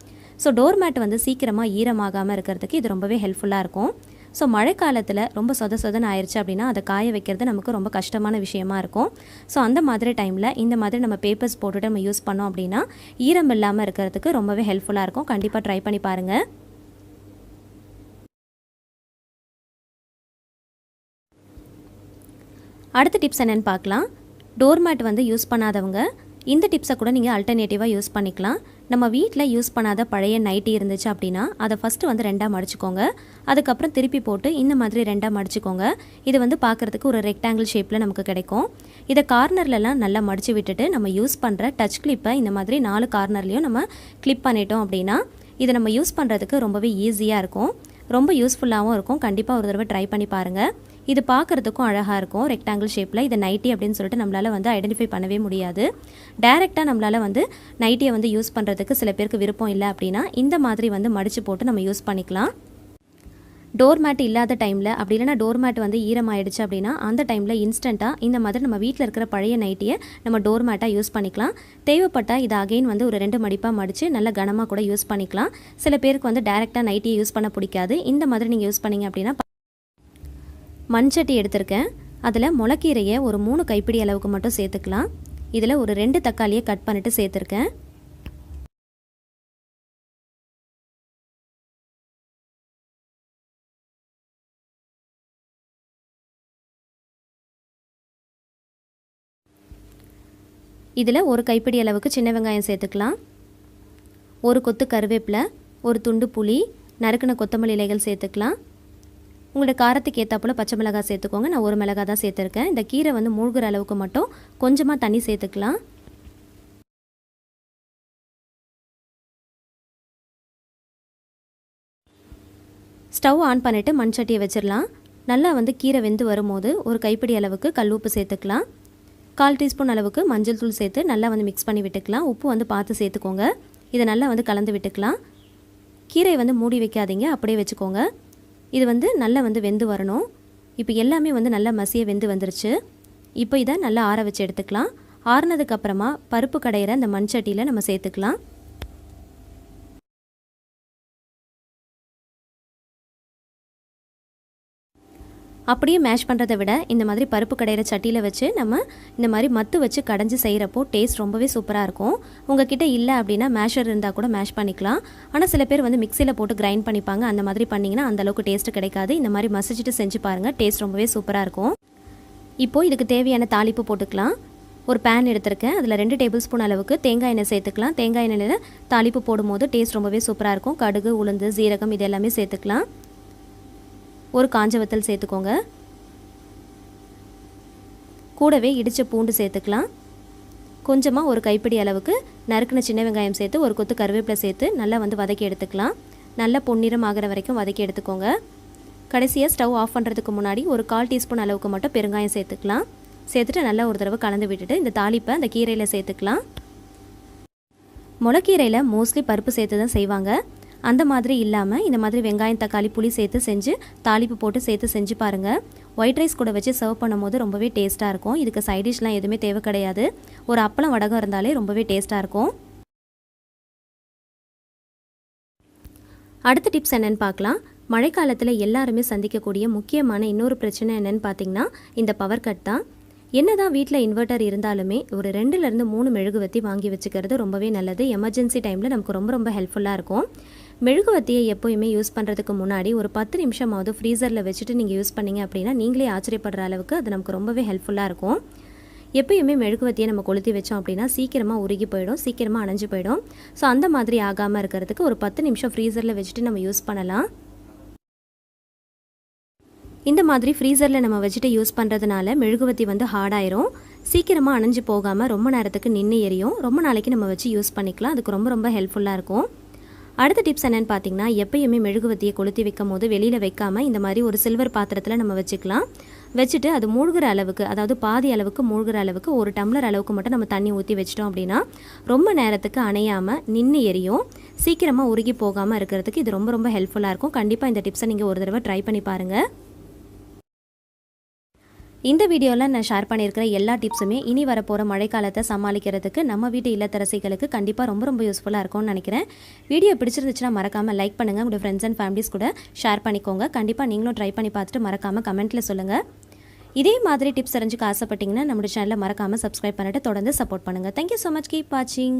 ஸோ டோர் மேட் வந்து சீக்கிரமாக ஈரமாகாமல் இருக்கிறதுக்கு இது ரொம்பவே ஹெல்ப்ஃபுல்லாக இருக்கும். ஸோ மழைக்காலத்தில் ரொம்ப சொதன்னு ஆயிடுச்சு அப்படின்னா அதை காய வைக்கிறது நமக்கு ரொம்ப கஷ்டமான விஷயமா இருக்கும். ஸோ அந்த மாதிரி டைமில் இந்த மாதிரி நம்ம பேப்பர்ஸ் போட்டுட்டு நம்ம யூஸ் பண்ணோம் அப்படின்னா ஈரம் இல்லாமல் இருக்கிறதுக்கு ரொம்பவே ஹெல்ப்ஃபுல்லாக இருக்கும். கண்டிப்பாக ட்ரை பண்ணி பாருங்கள். அடுத்த டிப்ஸ் என்னென்னு பார்க்கலாம். டோர் மேட் வந்து யூஸ் பண்ணாதவங்க இந்த டிப்ஸை கூட நீங்கள் அல்டர்னேட்டிவாக யூஸ் பண்ணிக்கலாம். நம்ம வீட்டில் யூஸ் பண்ணாத பழைய நைட்டி இருந்துச்சு அப்படின்னா அதை ஃபஸ்ட்டு வந்து 2ஆக மடிச்சுக்கோங்க. அதுக்கப்புறம் திருப்பி போட்டு இந்த மாதிரி 2ஆக மடிச்சுக்கோங்க. இது வந்து பார்க்குறதுக்கு ஒரு ரெக்டாங்கிள் ஷேப்பில் நமக்கு கிடைக்கும். இதை கார்னர்லலாம் நல்லா மடித்து விட்டுட்டு நம்ம யூஸ் பண்ணுற டச் கிளிப்பை இந்த மாதிரி 4 கார்னர்லேயும் நம்ம கிளிப் பண்ணிட்டோம் அப்படின்னா இதை நம்ம யூஸ் பண்ணுறதுக்கு ரொம்பவே ஈஸியாக இருக்கும். ரொம்ப யூஸ்ஃபுல்லாகவும் இருக்கும். கண்டிப்பாக ஒரு தடவை ட்ரை பண்ணி பாருங்கள். இது பார்க்குறதுக்கும் அழகாக இருக்கும். ரெக்டாங்கிள் ஷேப்பில் இதை நைட்டி அப்படின்னு சொல்லிட்டு நம்மளால் வந்து ஐடென்டிஃபை பண்ணவே முடியாது. டைரெக்டாக நம்மளால் வந்து நைட்டியை வந்து யூஸ் பண்ணுறதுக்கு சில பேருக்கு விருப்பம் இல்லை அப்படின்னா இந்த மாதிரி வந்து மடித்து போட்டு நம்ம யூஸ் பண்ணிக்கலாம். டோர் மேட் இல்லாத டைமில் அப்படி இல்லைனா டோர் மேட் வந்து ஈரமாயிடுச்சு அப்படின்னா அந்த டைமில் இன்ஸ்டண்ட்டாக இந்த மாதிரி நம்ம வீட்டில் இருக்கிற பழைய நைட்டியை நம்ம டோர் மேட்டாக யூஸ் பண்ணிக்கலாம். தேவைப்பட்டால் இது அகைன் வந்து ஒரு 2 மடிப்பாக மடித்து நல்ல கனமாக கூட யூஸ் பண்ணிக்கலாம். சில பேருக்கு வந்து டைரெக்டாக நைட்டியை யூஸ் பண்ண பிடிக்காது. இந்த மாதிரி நீங்கள் யூஸ் பண்ணிங்க அப்படின்னா மண்சட்டி எடுத்திருக்கேன். அதில் முளைக்கீரையை ஒரு 3 கைப்பிடி அளவுக்கு மட்டும் சேர்த்துக்கலாம். இதில் ஒரு 2 தக்காளியை கட் பண்ணிவிட்டு சேர்த்துருக்கேன். இதில் ஒரு கைப்பிடி அளவுக்கு சின்ன வெங்காயம் சேர்த்துக்கலாம். ஒரு கொத்து கருவேப்பிலை, ஒரு துண்டு புளி, நறுக்கின கொத்தமல்லி இலைகள் சேர்த்துக்கலாம். உங்களோட காரத்துக்கு ஏற்றாப்புல பச்சை மிளகாய் சேர்த்துக்கோங்க. நான் ஒரு மிளகாய் தான் சேர்த்துருக்கேன். இந்த கீரை வந்து மூழ்கிற அளவுக்கு மட்டும் கொஞ்சமாக தண்ணி சேர்த்துக்கலாம். ஸ்டவ் ஆன் பண்ணிவிட்டு மண் சட்டியை வச்சிடலாம். நல்லா வந்து கீரை வெந்து வரும்போது ஒரு கைப்பிடி அளவுக்கு கல் உப்பு சேர்த்துக்கலாம். 1/4 டீஸ்பூன் அளவுக்கு மஞ்சள் தூள் சேர்த்து நல்லா வந்து மிக்ஸ் பண்ணி விட்டுக்கலாம். உப்பு வந்து பார்த்து சேர்த்துக்கோங்க. இதை நல்லா வந்து கலந்து விட்டுக்கலாம். கீரை வந்து மூடி வைக்காதீங்க, அப்படியே வச்சுக்கோங்க. இது வந்து நல்லா வந்து வெந்து வரணும். இப்போ எல்லாமே வந்து நல்லா மசிய வெந்து வந்துருச்சு. இப்போ இதை நல்லா ஆற வச்சு எடுத்துக்கலாம். ஆறுனதுக்கப்புறமா பருப்பு கடையிற இந்த மண் சட்டியில் நம்ம சேர்த்துக்கலாம். அப்படியே மேஷ் பண்ணுறதை விட இந்த மாதிரி பருப்பு கடையிற சட்டியில் வச்சு நம்ம இந்த மாதிரி மத்து வச்சு கடைஞ்சி செய்கிறப்போ டேஸ்ட் ரொம்பவே சூப்பராக இருக்கும். உங்ககிட்ட இல்லை அப்படின்னா மேஷர் இருந்தால் கூட மேஷ் பண்ணிக்கலாம். ஆனால் சில பேர் வந்து மிக்சியில் போட்டு கிரைண்ட் பண்ணிப்பாங்க. அந்த மாதிரி பண்ணிங்கன்னா அந்தளவுக்கு டேஸ்ட்டு கிடைக்காது. இந்த மாதிரி மசிச்சுட்டு செஞ்சு பாருங்கள், டேஸ்ட் ரொம்பவே சூப்பராக இருக்கும். இப்போது இதுக்கு தேவையான தாளிப்பு போட்டுக்கலாம். ஒரு பேன் எடுத்திருக்கேன். அதில் 2 டேபிள் ஸ்பூன் அளவுக்கு தேங்காய் எண்ணெய் சேர்த்துக்கலாம். தேங்காய் எண்ணெயில் தாளிப்பு போடும்போது டேஸ்ட் ரொம்பவே சூப்பராக இருக்கும். கடுகு, உளுந்து, சீரகம் இது எல்லாமே சேர்த்துக்கலாம். ஒரு காஞ்ச வத்தல் சேர்த்துக்கோங்க. கூடவே இடித்த பூண்டு சேர்த்துக்கலாம். கொஞ்சமாக ஒரு கைப்பிடி அளவுக்கு நறுக்கின சின்ன வெங்காயம் சேர்த்து ஒரு கொத்து கருவேப்பிலை சேர்த்து நல்லா வந்து வதக்கி எடுத்துக்கலாம். நல்லா பொன்னிறம் ஆகிற வரைக்கும் வதக்கி எடுத்துக்கோங்க. கடைசியாக ஸ்டவ் ஆஃப் பண்ணுறதுக்கு முன்னாடி ஒரு 1/4 டீஸ்பூன் அளவுக்கு மட்டும் பெருங்காயம் சேர்த்துக்கலாம். சேர்த்துட்டு நல்லா ஒரு தடவை கலந்து விட்டுட்டு இந்த தாளிப்பை அந்த கீரையில் சேர்த்துக்கலாம். முளைக்கீரையில் மோஸ்ட்லி பருப்பு சேர்த்து தான் செய்வாங்க. அந்த மாதிரி இல்லாமல் இந்த மாதிரி வெங்காயம், தக்காளி, புளி சேர்த்து செஞ்சு தாளிப்பு போட்டு சேர்த்து செஞ்சு பாருங்கள். ஒயிட் ரைஸ் கூட வச்சு சர்வ் பண்ணும்போது ரொம்பவே டேஸ்ட்டாக இருக்கும். இதுக்கு சைட் டிஷ்லாம் எதுவுமே தேவை கிடையாது. ஒரு அப்பளம் வடகம் இருந்தாலே ரொம்பவே டேஸ்ட்டாக இருக்கும். அடுத்த டிப்ஸ் என்னென்னு பார்க்கலாம். மழைக்காலத்தில் எல்லாருமே சந்திக்கக்கூடிய முக்கியமான இன்னொரு பிரச்சனை என்னென்னு பார்த்தீங்கன்னா இந்த பவர் கட் தான். என்னதான் வீட்டில் இன்வெர்ட்டர் இருந்தாலுமே ஒரு 2லேருந்து 3 மெழுகுவர்த்தி வாங்கி வச்சுக்கிறது ரொம்பவே நல்லது. எமர்ஜென்சி டைமில் நமக்கு ரொம்ப ஹெல்ப்ஃபுல்லாக இருக்கும். மெழுகுவர்த்தியை எப்போயுமே யூஸ் பண்ணுறதுக்கு முன்னாடி ஒரு 10 நிமிஷமாவது ஃப்ரீசரில் வச்சுட்டு நீங்கள் யூஸ் பண்ணிங்க அப்படின்னா நீங்களே ஆச்சரியப்படுற அளவுக்கு அது நமக்கு ரொம்பவே ஹெல்ப்ஃபுல்லாக இருக்கும். எப்பயுமே மெழுகுவர்த்தியை நம்ம கொளுத்தி வச்சோம் அப்படின்னா சீக்கிரமாக உருகி போயிடும், சீக்கிரமாக அணைஞ்சு போயிடும். ஸோ அந்த மாதிரி ஆகாமல் இருக்கிறதுக்கு ஒரு 10 நிமிஷம் ஃப்ரீசரில் வச்சுட்டு நம்ம யூஸ் பண்ணலாம். இந்த மாதிரி ஃப்ரீசரில் நம்ம வச்சுட்டு யூஸ் பண்ணுறதுனால மெழுகுவர்த்தி வந்து ஹார்டாயிரும், சீக்கிரமாக அணைஞ்சு போகாமல் ரொம்ப நேரத்துக்கு நின்று எரியும். ரொம்ப நாளைக்கு நம்ம வச்சு யூஸ் பண்ணிக்கலாம். அதுக்கு ரொம்ப ஹெல்ப்ஃபுல்லாக இருக்கும். அடுத்த டிப்ஸ் என்னென்னு பார்த்தீங்கன்னா, எப்பயுமே மெழுகுவர்த்தியை கொளுத்தி வைக்கும் போது வெளியில் வைக்காமல் இந்த மாதிரி ஒரு சில்வர் பாத்திரத்தில் நம்ம வச்சுக்கலாம். வச்சுட்டு அது மூழ்கிற அளவுக்கு, அதாவது பாதி அளவுக்கு மூழ்கிற அளவுக்கு 1 டம்ளர் அளவுக்கு மட்டும் நம்ம தண்ணி ஊற்றி வச்சிட்டோம் அப்படின்னா ரொம்ப நேரத்துக்கு அணையாமல் நின்று எரியும், சீக்கிரமாக உருகி போகாமல் இருக்கிறதுக்கு இது ரொம்ப ஹெல்ப்ஃபுல்லாக இருக்கும். கண்டிப்பாக இந்த டிப்ஸை நீங்கள் ஒரு தடவை ட்ரை பண்ணி பாருங்கள். இந்த வீடியோவில் நான் ஷேர் பண்ணியிருக்கிற எல்லா டிப்ஸுமே இனி வரப்போகிற மழைக்காலத்தை சமாளிக்கிறதுக்கு நம்ம வீட்டு இல்லத்தரசிகளுக்கு கண்டிப்பாக ரொம்ப யூஸ்ஃபுல்லாக இருக்கும்னு நினைக்கிறேன். வீடியோ பிடிச்சிருந்துச்சுன்னா மறக்காமல் லைக் பண்ணுங்கள், உங்களோட ஃப்ரெண்ட்ஸ் அண்ட் ஃபேமிலிஸ் கூட ஷேர் பண்ணிக்கோங்க. கண்டிப்பாக நீங்களும் ட்ரை பண்ணி பார்த்துட்டு மறக்காமல் கமெண்ட்டில் சொல்லுங்கள். இதே மாதிரி டிப்ஸ் தெரிஞ்சுக்க ஆசைப்பட்டீங்கன்னா நம்மளோட சேனலை மறக்காமல் சப்ஸ்கிரைப் பண்ணிட்டு தொடர்ந்து சப்போர்ட் பண்ணுங்கள். Thank you so much. கீப் வாட்சிங்.